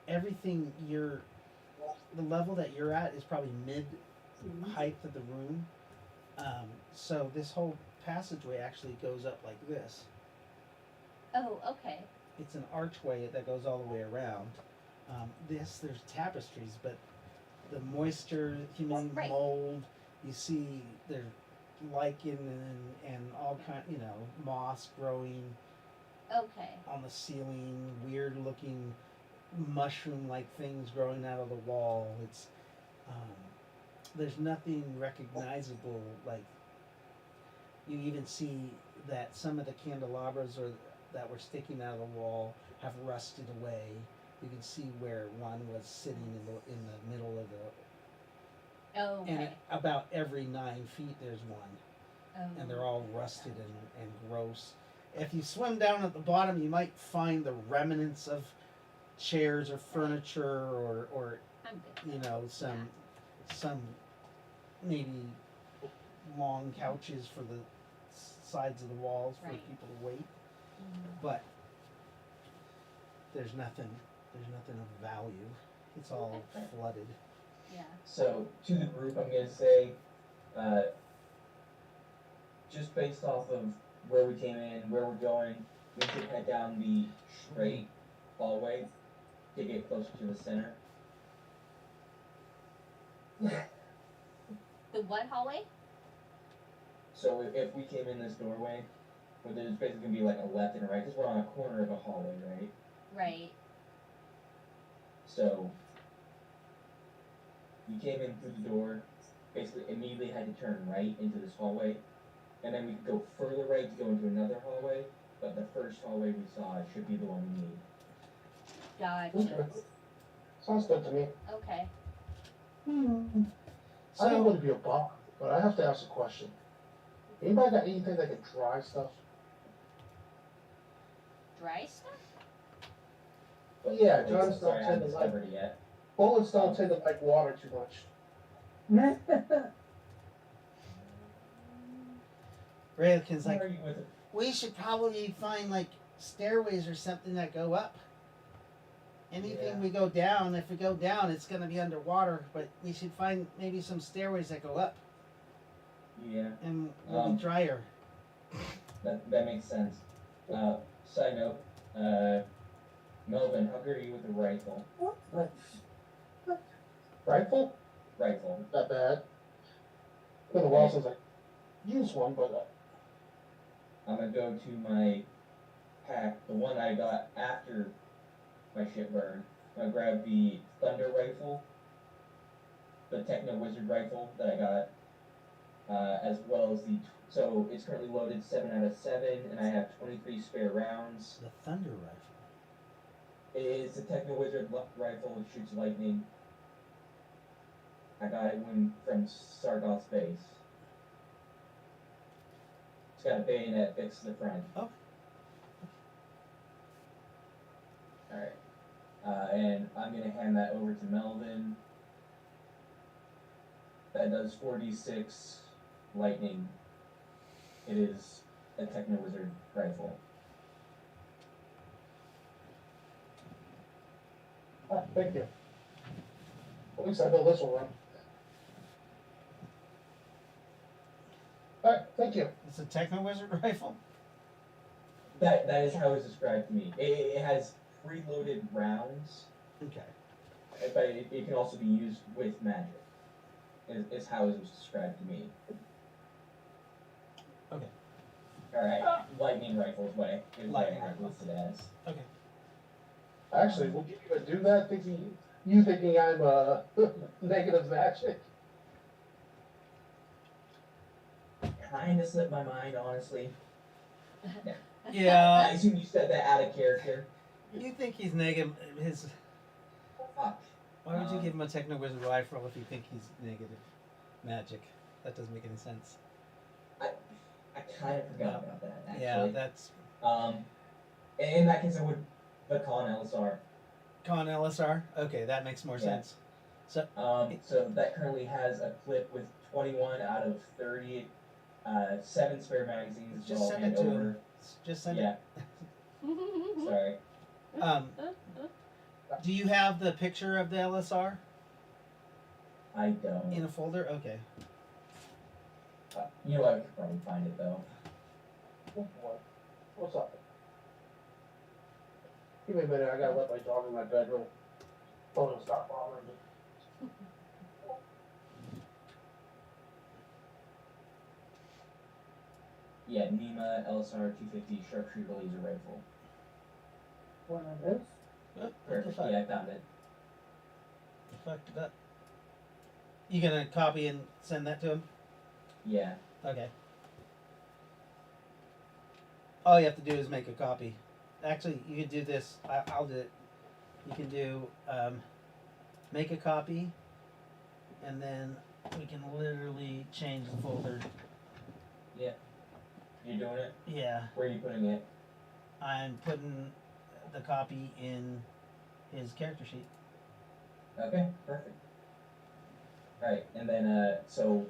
everything the level that you're at is probably mid height of the room. So this whole passageway actually goes up like this. Oh, okay. It's an archway that goes all the way around. There's tapestries, but the moisture, human Right. mold, you see there's lichen and all kind, moss growing Okay. on the ceiling, weird looking mushroom like things growing out of the wall. It's there's nothing recognizable. Like you even see that some of the candelabras that were sticking out of the wall have rusted away. You can see where one was sitting in the middle of the. Oh, okay. And about every 9 feet there's one, Oh. and they're all rusted and gross. If you swim down at the bottom, you might find the remnants of chairs or furniture or I'm good. some maybe long couches for the sides of the walls for Right. people to wait. Mhm. But there's nothing of value. It's all Okay. flooded. Yeah. So to the group, I'm gonna say, just based off of where we came in, where we're going, we should head down the straight hallway to get closer to the center. The what hallway? So if we came in this doorway, where there's basically gonna be like a left and a right, because we're on a corner of a hallway, right? Right. So we came in through the door, basically immediately had to turn right into this hallway, and then we could go further right to go into another hallway, but the first hallway we saw should be the one we need. Gotcha. Okay. Sounds good to me. Okay. I don't want to be a bot, but I have to ask a question. Anybody got anything that can dry stuff? Dry stuff? But yeah, Wait, John's sorry, not I tend haven't to like discovered it yet. bullets don't tend to like water too much. Rayleigh Where are you with it? we should probably find like stairways or something that go up. Anything Yeah. we go down, if we go down, it's going to be underwater. But we should find maybe some stairways that go up, Yeah, and we'll be drier. that makes sense. Side note, Melvin, how good are you with the rifle? Rifle? Rifle. Not bad. Been a while since I used one, but I'm gonna go to my pack, the one I got after my shit burned. I grabbed the Thunder rifle, the Techno Wizard rifle that I got, as well as so it's currently loaded 7 out of 7, and I have 23 spare rounds. The thunder rifle. It is the Techno Wizard rifle, it shoots lightning. I got it from Sargoth's base. It's got a bayonet fixed to the front. Oh. Alright. And I'm gonna hand that over to Melvin. That does 4d6 lightning. It is a Techno Wizard rifle. Ah, thank you. At least I know this will run. Alright, thank you. It's a Techno Wizard rifle? That is how it's described to me. It has preloaded rounds, Okay. but it can also be used with magic. Is how it was described to me. Okay. Alright, lightning rifle is what I Lightning have listed as. Okay. Actually, we'll give you a do that thinking you thinking I'm negative magic. Kinda slipped my mind, honestly. Yeah. I assume you said that out of character. You think he's negative? Fuck. Why would you give him a Techno Wizard rifle if you think he's negative magic? That doesn't make any sense. I kind of forgot about that, actually. Yeah, that's In that case, I would the Con LSR. Con LSR. Okay, that makes more Yeah. sense. So So that currently has a clip with 21 out of 30, 7 spare magazines. just all send hand it to over. him. Just send Yeah, sorry. it. Do you have the picture of the LSR I don't. in a folder? Okay. You know what? I could probably find it though. Oh boy. What's up? Give me a minute, I gotta let my dog in my bedroom. Hold on, stop bothering me. Yeah, Nima LSR 250 sharpshooter laser rifle. One of those. Oh, what the Perfect. fuck? Yeah, I found it. Fucked it up. You gonna copy and send that to him? Yeah. Okay. All you have to do is make a copy. Actually, you can do this. I'll do it. You can do make a copy, and then we can literally change the folder. You're doing it? Yeah, Where are you putting it? I'm putting the copy in his character sheet. Okay, perfect. Alright, and then, so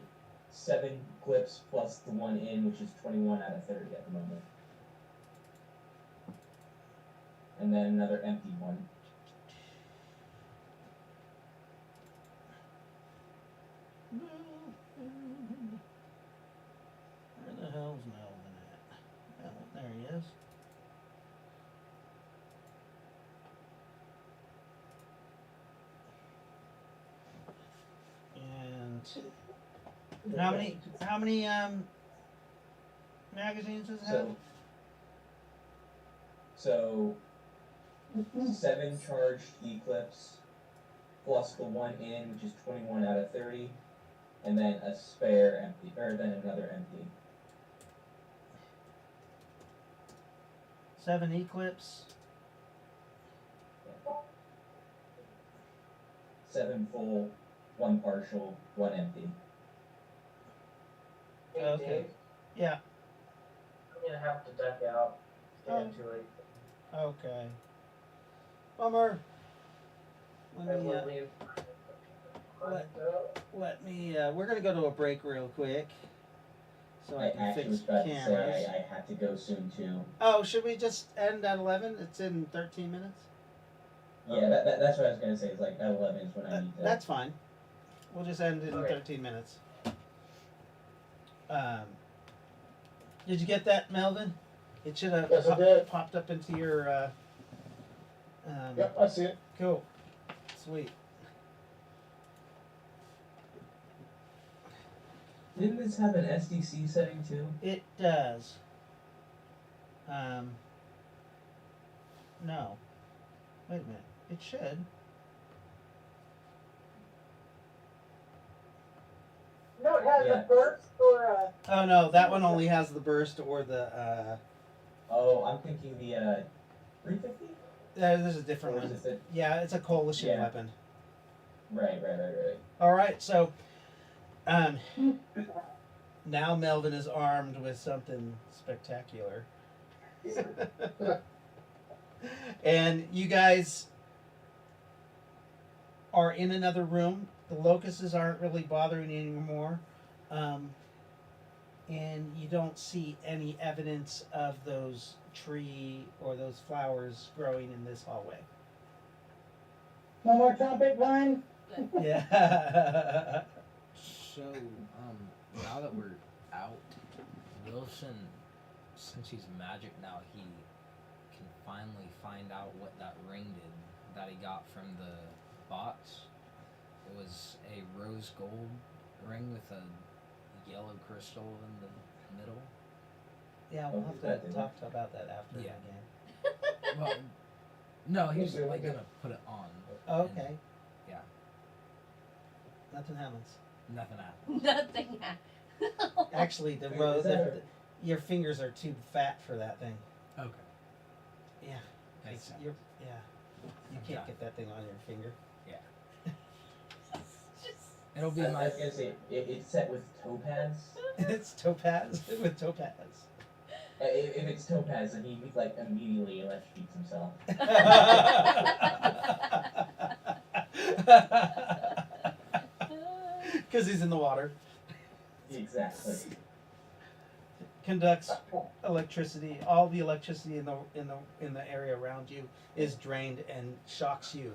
7 clips plus the one in, which is 21 out of 30 at the moment. And then another empty one. Where the hell's Melvin at? Oh, there he is. And how many magazines does it have? So 7 charged Eclipse plus the one in, which is 21 out of 30, and then a spare empty, or then another empty. 7 Eclipse. 7 full, 1 partial, 1 empty. Hey, Okay. Dave, Yeah. I'm gonna have to duck out. It's Oh. getting too late. Okay. Bummer. I Let me, will leave. we're gonna go to a break real quick. So I I can actually was fix about to cameras. say I have to go soon too. Oh, should we just end at 11? It's in 13 minutes. Yeah, that's what I was gonna say. It's like at 11 is when I need to. That's fine. We'll just end in Okay. 13 minutes. Did you get that, Melvin? It should have Yes, I did. popped up into your. Yep, I see it. Cool. Sweet. Didn't this have an SDC setting too? It does. No. Wait a minute. It should. No, it has Yeah. a burst or a. Oh no, that one only has the burst or the. Oh, I'm thinking the 350. There's a different Or is one. it the Yeah, it's a coalition Yeah. weapon. Right. All right, so now Melvin is armed with something spectacular. And you guys are in another room. The locusts aren't really bothering you anymore. And you don't see any evidence of those tree or those flowers growing in this hallway. No more trumpet vine? Yeah. So, now that we're out, Wilson, since he's magic now, he can finally find out what that ring did that he got from the box. It was a rose gold ring with a yellow crystal in the middle. Yeah, we'll have to talk about that after the Yeah. game. Well, no, he's like gonna put it on. Okay. Yeah. Nothing happens. Nothing happened. Nothing happened. Actually, Wait, is that your fingers are too fat for that thing. Okay. Yeah. Makes sense. You can't Okay. get that thing on your finger. It'll be I my. was gonna say it's set with topaz. It's topaz with topaz. If it's topaz, then he like immediately electrocutes himself. Because he's in the water. Exactly. Conducts electricity. All the electricity in the area around you is drained and shocks you.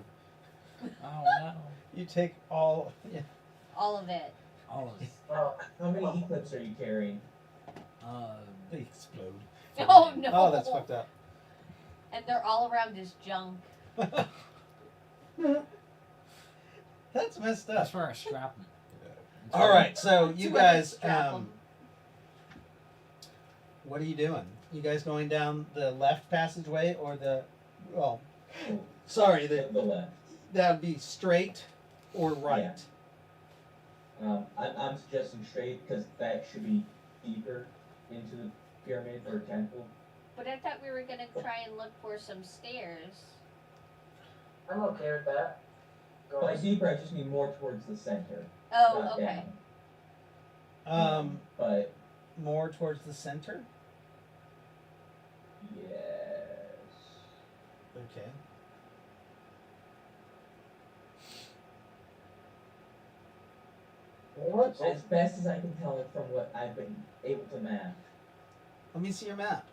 Oh no. You take all. Yeah. All of it. All of it. Well, how many eclipses are you carrying? They explode. Oh no. Oh, that's fucked up. And they're all around his junk. That's messed That's up. where I strap him. All right, so you That's where they guys, strap 'em. what are you doing? You guys going down the left passageway or the? Well, sorry, The left. that would be straight or right. I'm suggesting straight because that should be deeper into the pyramid or temple. But I thought we were gonna try and look for some stairs. I'm okay with that. Go By on. deeper, I just mean more towards the center. Oh, not okay. down. But More towards the center. yes. Okay. What? As best as I can tell it from what I've been able to map. Let me see your map.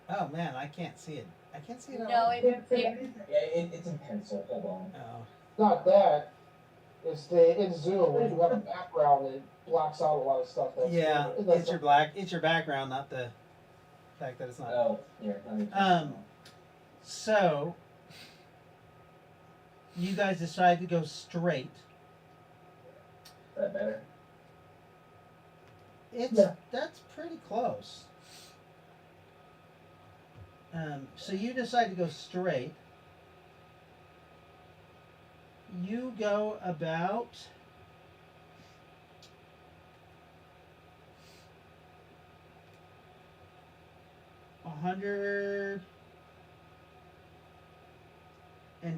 Oh man, I can't see it. I can't see it at No, all. it, Yeah, it's in pencil. Hold on. Oh. Not that. It's in Zoom. When you have a background, it blocks out a lot of stuff. That's Yeah, it doesn't- it's your background, not the fact that it's not. Oh, here. Let me. So you guys decide to go straight. Is that better? That's pretty close. So you decide to go straight. You go about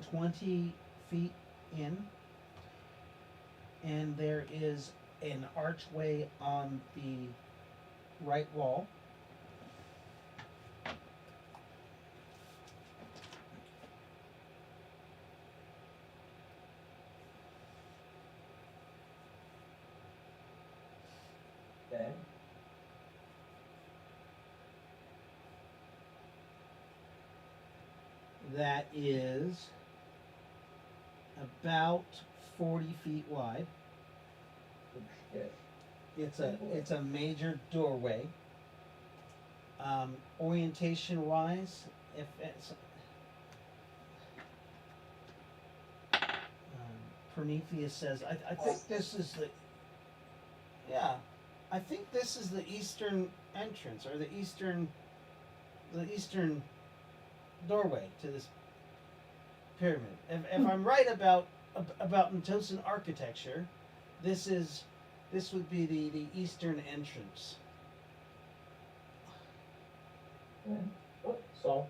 120 feet in, and there is an archway on the right wall. Okay. That is about 40 feet wide. Oh, shit. It's a major doorway. Orientation wise, if it's Prometheus says, I think this is the I think this is the eastern entrance or the eastern doorway to this pyramid. If I'm right about Ntosan architecture, this would be the eastern entrance. Okay. So,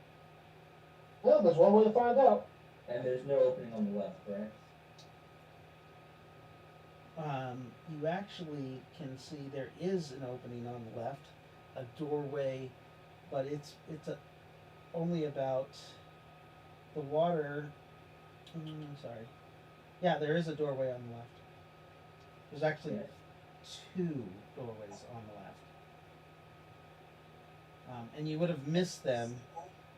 well, there's one way to find out. And there's no opening on the left, correct? You actually can see there is an opening on the left, a doorway, but it's only about the water. Sorry. Yeah, there is a doorway on the left. There's actually Yes. 2 doorways on the left. And you would have missed them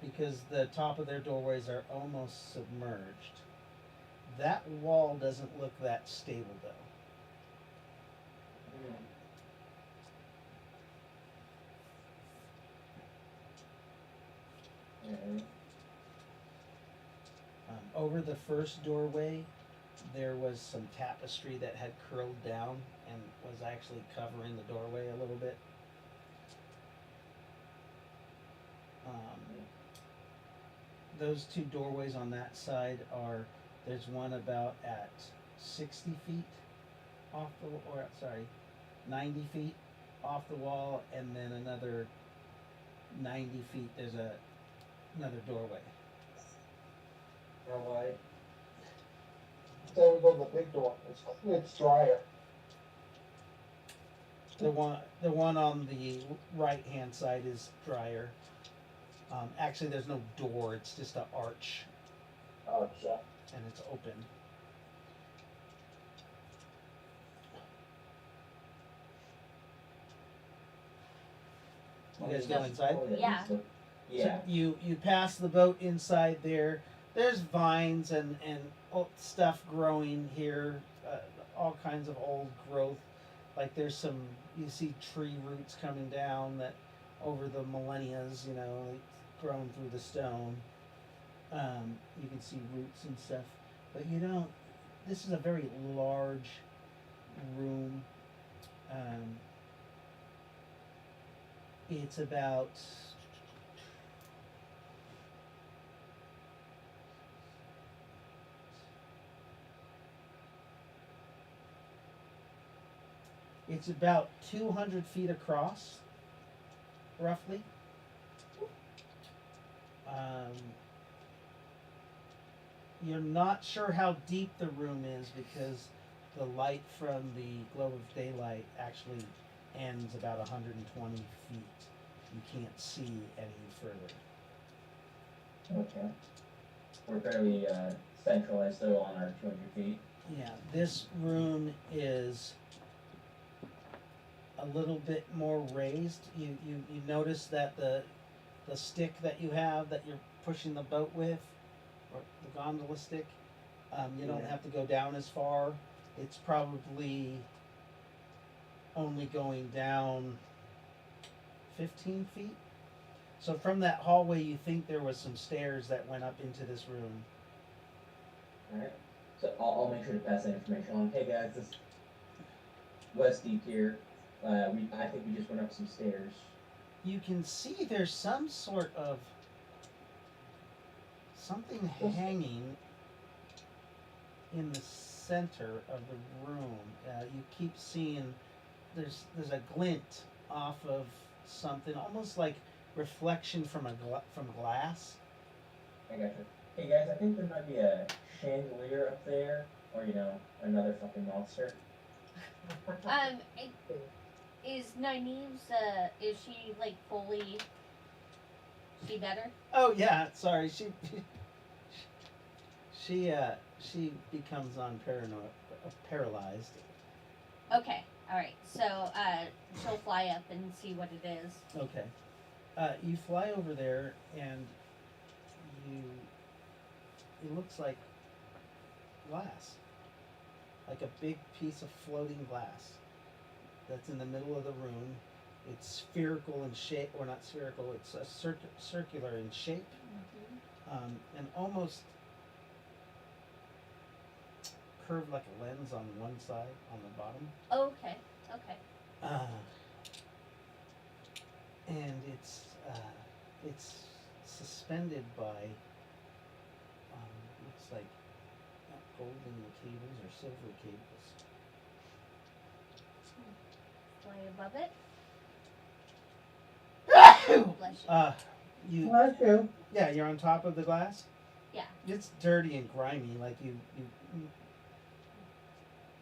because the top of their doorways are almost submerged. That wall doesn't look that stable though. Alright. Over the first doorway, there was some tapestry that had curled down and was actually covering the doorway a little bit. Those 2 doorways on that side are, there's one about at 60 feet off the, or sorry, 90 feet off the wall, and then another 90 feet, there's another doorway. How wide? So we go to the big door. It's drier. The one on the right hand side is drier. Actually, there's no door; it's just an arch, Oh, yeah. and it's open. You guys go inside. Yeah. Yeah. So you pass the boat inside there. There's vines and stuff growing here, all kinds of old growth. Like there's some, you see tree roots coming down that over the millennias, grown through the stone. You can see roots and stuff, but this is a very large room. It's about It's about 200 feet across, roughly. You're not sure how deep the room is because the light from the globe of daylight actually ends about 120 feet. You can't see any further. Okay. We're fairly centralized though on our 200 feet. Yeah, this room is a little bit more raised. You notice that the stick that you have that you're pushing the boat with, or the gondola stick, you don't have to go down as far. It's probably only going down 15 feet. So from that hallway, you think there was some stairs that went up into this room. Alright. So I'll make sure to pass that information on. Hey guys, this West Deep here. I think we just went up some stairs. You can see there's some sort of something hanging in the center of the room. You keep seeing there's a glint off of something, almost like reflection from from glass. I gotcha. Hey guys, I think there might be a chandelier up there, or another fucking monster. Is Nynaeve's, is she like fully, she better? Oh yeah, sorry. She becomes paralyzed. Okay, alright, so, she'll fly up and see what it is. Okay. You fly over there and it looks like glass. Like a big piece of floating glass that's in the middle of the room. It's spherical in shape, or not spherical, it's a circular in shape, and almost curved like a lens on one side, on the bottom. Okay. And it's suspended by looks like not golden cables or silver cables. Fly above it. Bless you. You Bless you. yeah, you're on top of the glass. Yeah. It's dirty and grimy. Like you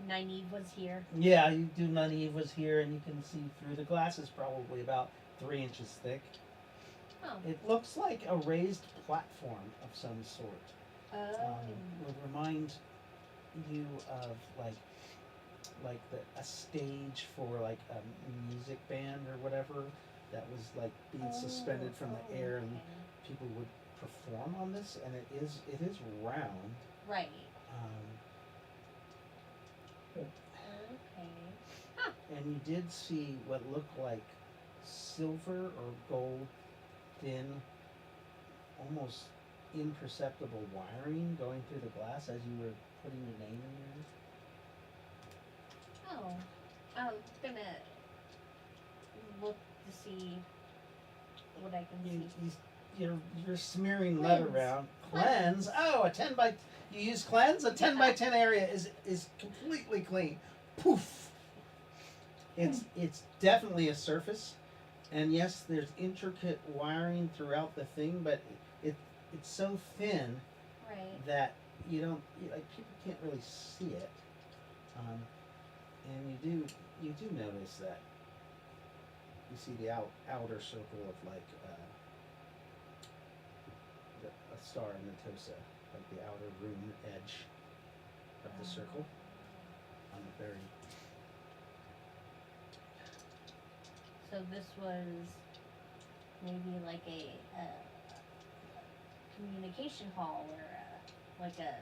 Nynaeve was here. yeah, you do. Nynaeve was here, and you can see through. The glass is probably about 3 inches thick. Oh. It looks like a raised platform of some sort. Oh. Would remind you of a stage for like a music band or whatever that was like being suspended from the air, and people would perform on this. And it is round. Right. Okay. Huh. And you did see what looked like silver or gold, thin, almost imperceptible wiring going through the glass as you were putting your name in there. Oh. I'm gonna look to see what I can see. You're smearing Cleanse. lead around. Cleanse. Oh, a 10 by. You use cleanse. A 10 by 10 area is completely clean. Poof. It's definitely a surface, and yes, there's intricate wiring throughout the thing, but it's so thin Right. that people can't really see it. And you do notice that you see the outer circle of like a star in Natosa, like the outer room edge of the circle on the very. So this was maybe like a communication hall or like a.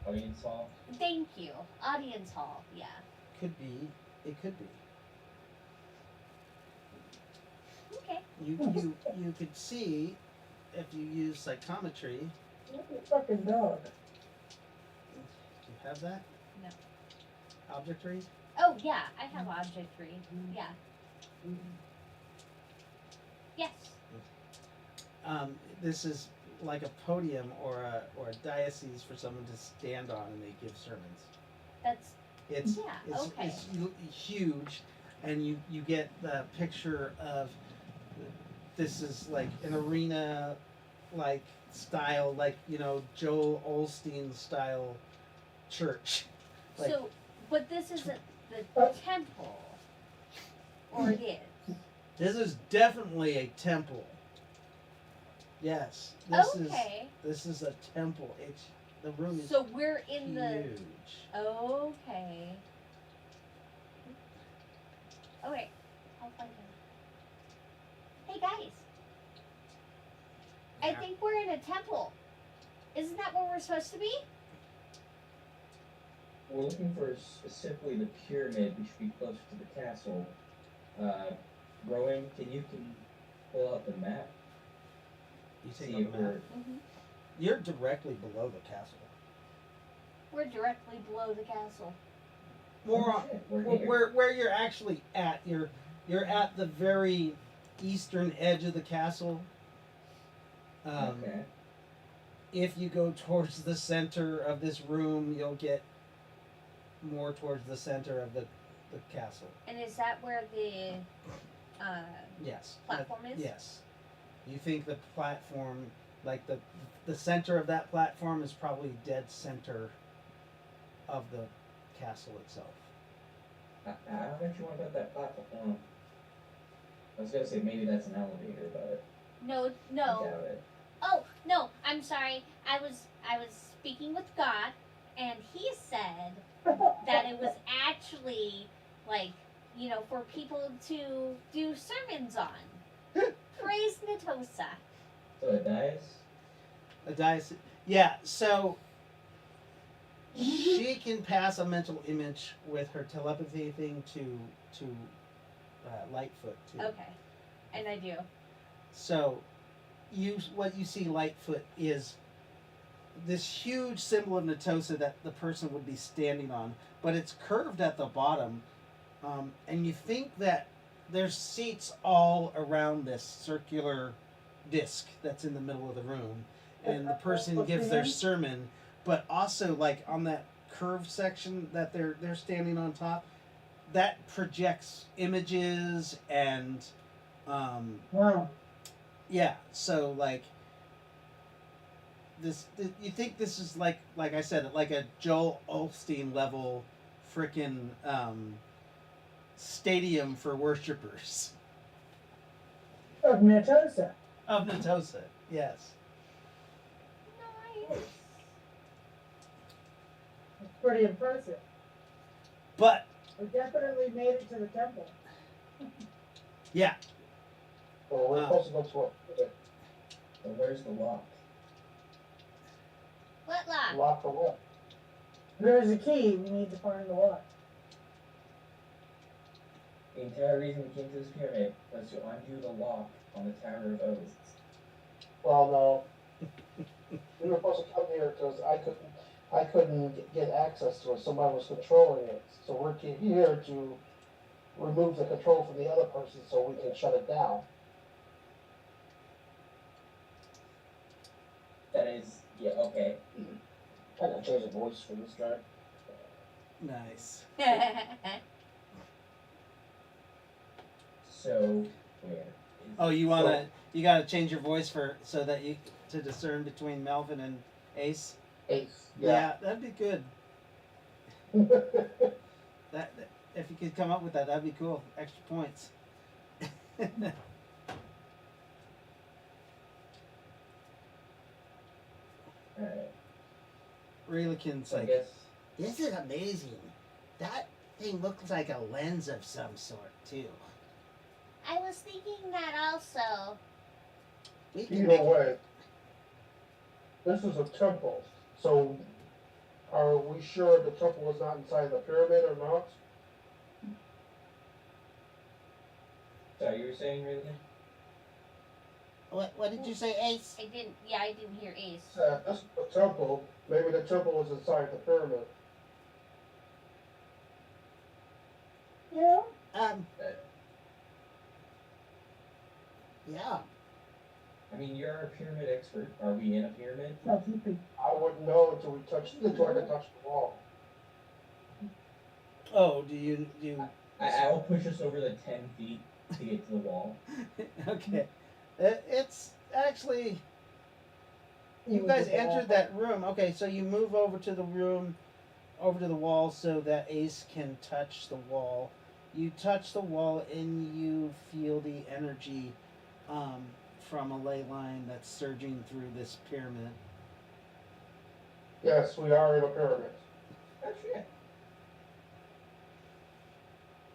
Audience hall. Thank you, audience hall. Yeah. Could be. It could be. Okay. You could see if you use psychometry. Look at fucking dog. Do you have that? No. Object read? Oh yeah, I have object read. Yeah. Yes. This is like a podium or a diocese for someone to stand on, and they give sermons. That's. It's Yeah, it's, okay. it's huge, and you get the picture of this is like an arena like style, like Joel Osteen style church. Like, So, but this isn't the temple, or it is. this is definitely a temple. Yes, Okay. this is a temple. The room is So we're in huge. the. Okay. Okay, I'll find out. Hey guys, I Yeah. think we're in a temple. Isn't that where we're supposed to be? We're looking for specifically the pyramid, which should be closer to the castle. Rowan, can you pull out the map? You See take if a map. we're Mm-hmm. You're directly below the castle. We're directly below the castle. More Oh, shit, we're here. where you're actually at. You're at the very eastern edge of the castle. Okay. If you go towards the center of this room, you'll get more towards the center of the castle. And is that where the Yes. platform is? Yes. You think the platform, like the center of that platform, is probably dead center of the castle itself. I don't actually want about that platform. I was gonna say maybe that's an elevator, but No, I no. doubt it. Oh no, I'm sorry. I was speaking with God, and He said that it was actually like for people to do sermons on. Praise Natosa. So it dies? A dice. Yeah. So she can pass a mental image with her telepathy thing to Lightfoot too. Okay, and I do. So, what you see Lightfoot is this huge symbol of Natosa that the person would be standing on, but it's curved at the bottom, and you think that there's seats all around this circular disc that's in the middle of the room, and the person gives their sermon, but also like on that curved section that they're standing on top, that projects images and Wow. Yeah. So like you think this is like I said, like a Joel Osteen level, frickin' stadium for worshippers Of Natosa. of Natosa. Yes. Nice. It's pretty impressive. But We definitely made it to the temple. yeah, Well, we're supposed to go to So where's the lock? What a lock? lock for what? There's a key. We need to find the lock. The entire reason we came to this pyramid was to undo the lock on the Tower of Oaths. Well, no. We were supposed to come here because I couldn't get access to it. Somebody was controlling it. So we're here to remove the control from the other person so we can shut it down. That is, yeah, okay. I gotta change the voice for this guy. nice. So, where is Oh, you gotta change your voice so that you to discern between Melvin and Ace. Ace. Yeah, that'd be good. That if you could come up with that, that'd be cool. Extra points. Alright, Reelikin's so I like, guess, this is amazing. That thing looks like a lens of some sort too. I was thinking that also. We can Either make way, this is a temple. So, are we sure the temple is not inside the pyramid or not? so you were saying, really? What did you say, Ace? I didn't hear Ace. This is the temple. Maybe the temple is inside the pyramid. Yeah. Yeah. I mean, you're a pyramid expert. Are we in a pyramid? No, keep it. I wouldn't know until I could touch the wall. Oh, do you I'll push us over the 10 feet to get to the wall. okay. It's actually you guys entered that room. Okay, so you move over to the room, over to the wall so that Ace can touch the wall. You touch the wall and you feel the energy from a ley line that's surging through this pyramid. Yes, we are in a pyramid. Oh, shit.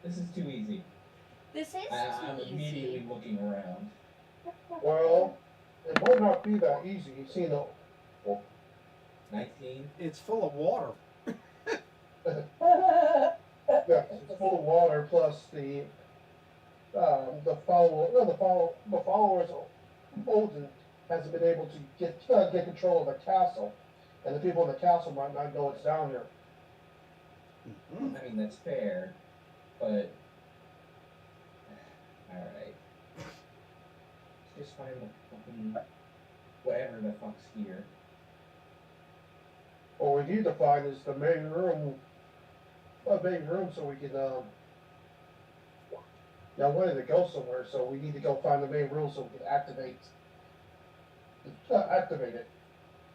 This is too easy. This is I'm too immediately easy. looking around. Well, it might not be that easy. You see, 19. It's full of water. yeah, it's full of water plus the followers of Odin hasn't been able to get control of the castle, and the people in the castle might not know it's down here. Mm-hmm. I mean, that's fair, but. Alright. Just find the fucking. Whatever the fuck's here. What we need to find is the main room. So we can Now, I wanted to go somewhere, so we need to go find the main room so we can activate it.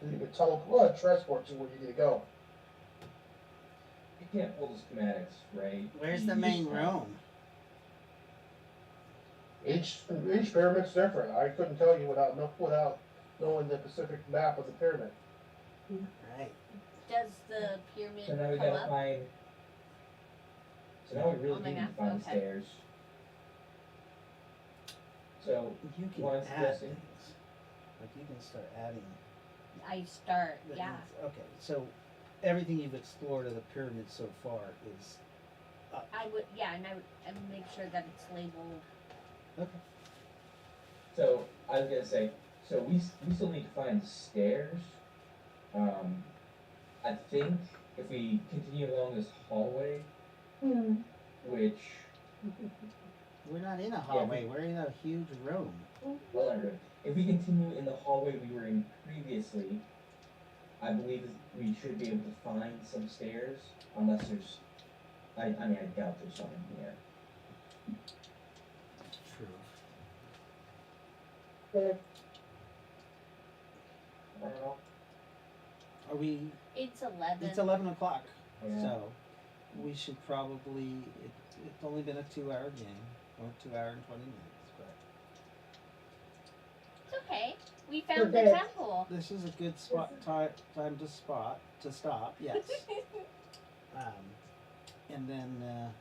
And you can transport to where you need to go. You can't pull the schematics, right? Where's You the main just- room? Each pyramid's different. I couldn't tell you without knowing the specific map of the pyramid. Right. Does the pyramid So now we come gotta up? find. So now we really On my need to map, find the okay. stairs. So, You can Well, add it's guessing. things. Like you can start adding. I start, things. yeah. Okay, so everything you've explored of the pyramid so far is I would make sure that it's labeled. okay. so I was gonna say, so we still need to find the stairs. I think if we continue along this hallway, which, We're not in a hallway. We're in a huge room. well, if we continue in the hallway we were in previously, I believe we should be able to find some stairs, unless there's, I mean, I doubt there's something here. True. Good. Well, Are we? It's 11. It's 11 o'clock. yeah. So we should probably. It's only been a 2-hour game, or 2 hour and 20 minutes, but It's okay. We found the Okay. temple. this is a good spot time to stop. Yes. And then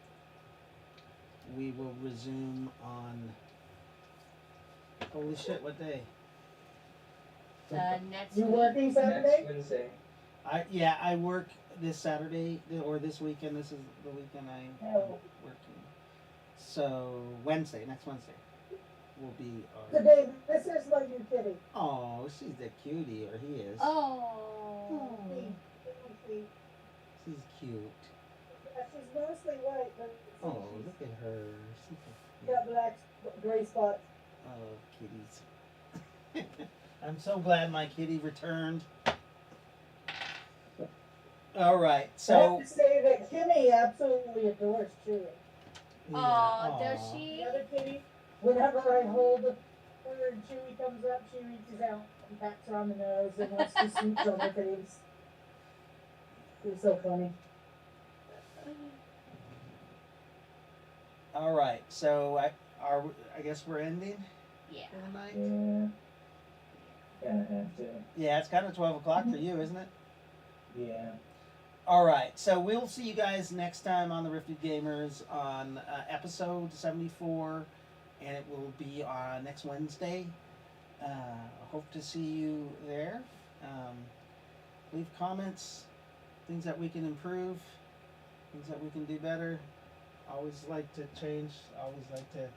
we will resume on. Holy shit! What day? Next You week. working Saturday? Next Wednesday. I work this Saturday or this weekend. This is the weekend I'm Oh. working. So next Wednesday, will be our. Today, this is my new kitty. Oh, she's a cutie, or he is. Oh. Sweet. Sweet. She's cute. Yeah, she's mostly white, but Oh, look at her. She's a got black, gray spots. I love kitties. I'm so glad my kitty returned. All right, I so. have to say that Kimmy absolutely adores Chewy. Aw, does aw. she? The other kitty, whenever I hold her and Chewy comes up, she reaches out and pats her on the nose and wants to smooch on her face. It's so funny. All right, so I guess we're ending Yeah. for the night. Yeah. Gonna have to. Yeah, it's kind of 12 o'clock for you, isn't it? Yeah. All right, so we'll see you guys next time on the Rifted Gamers on episode 74, and it will be on next Wednesday. Hope to see you there. Leave comments, things that we can improve, things that we can do better. Always like to change. Always like to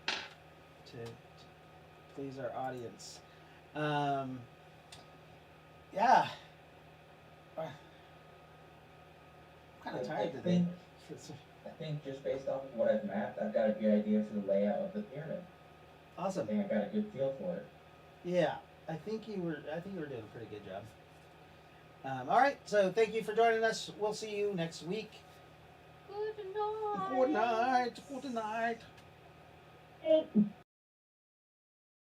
please our audience. Yeah. I'm kind of tired today. I think just based off of what I've mapped, I've got a good idea for the layout of the pyramid. I Awesome. think I've got a good feel for it. Yeah, I think you were doing a pretty good job. All right, so thank you for joining us. We'll see you next week. Good night. Good night. Good night. Hey,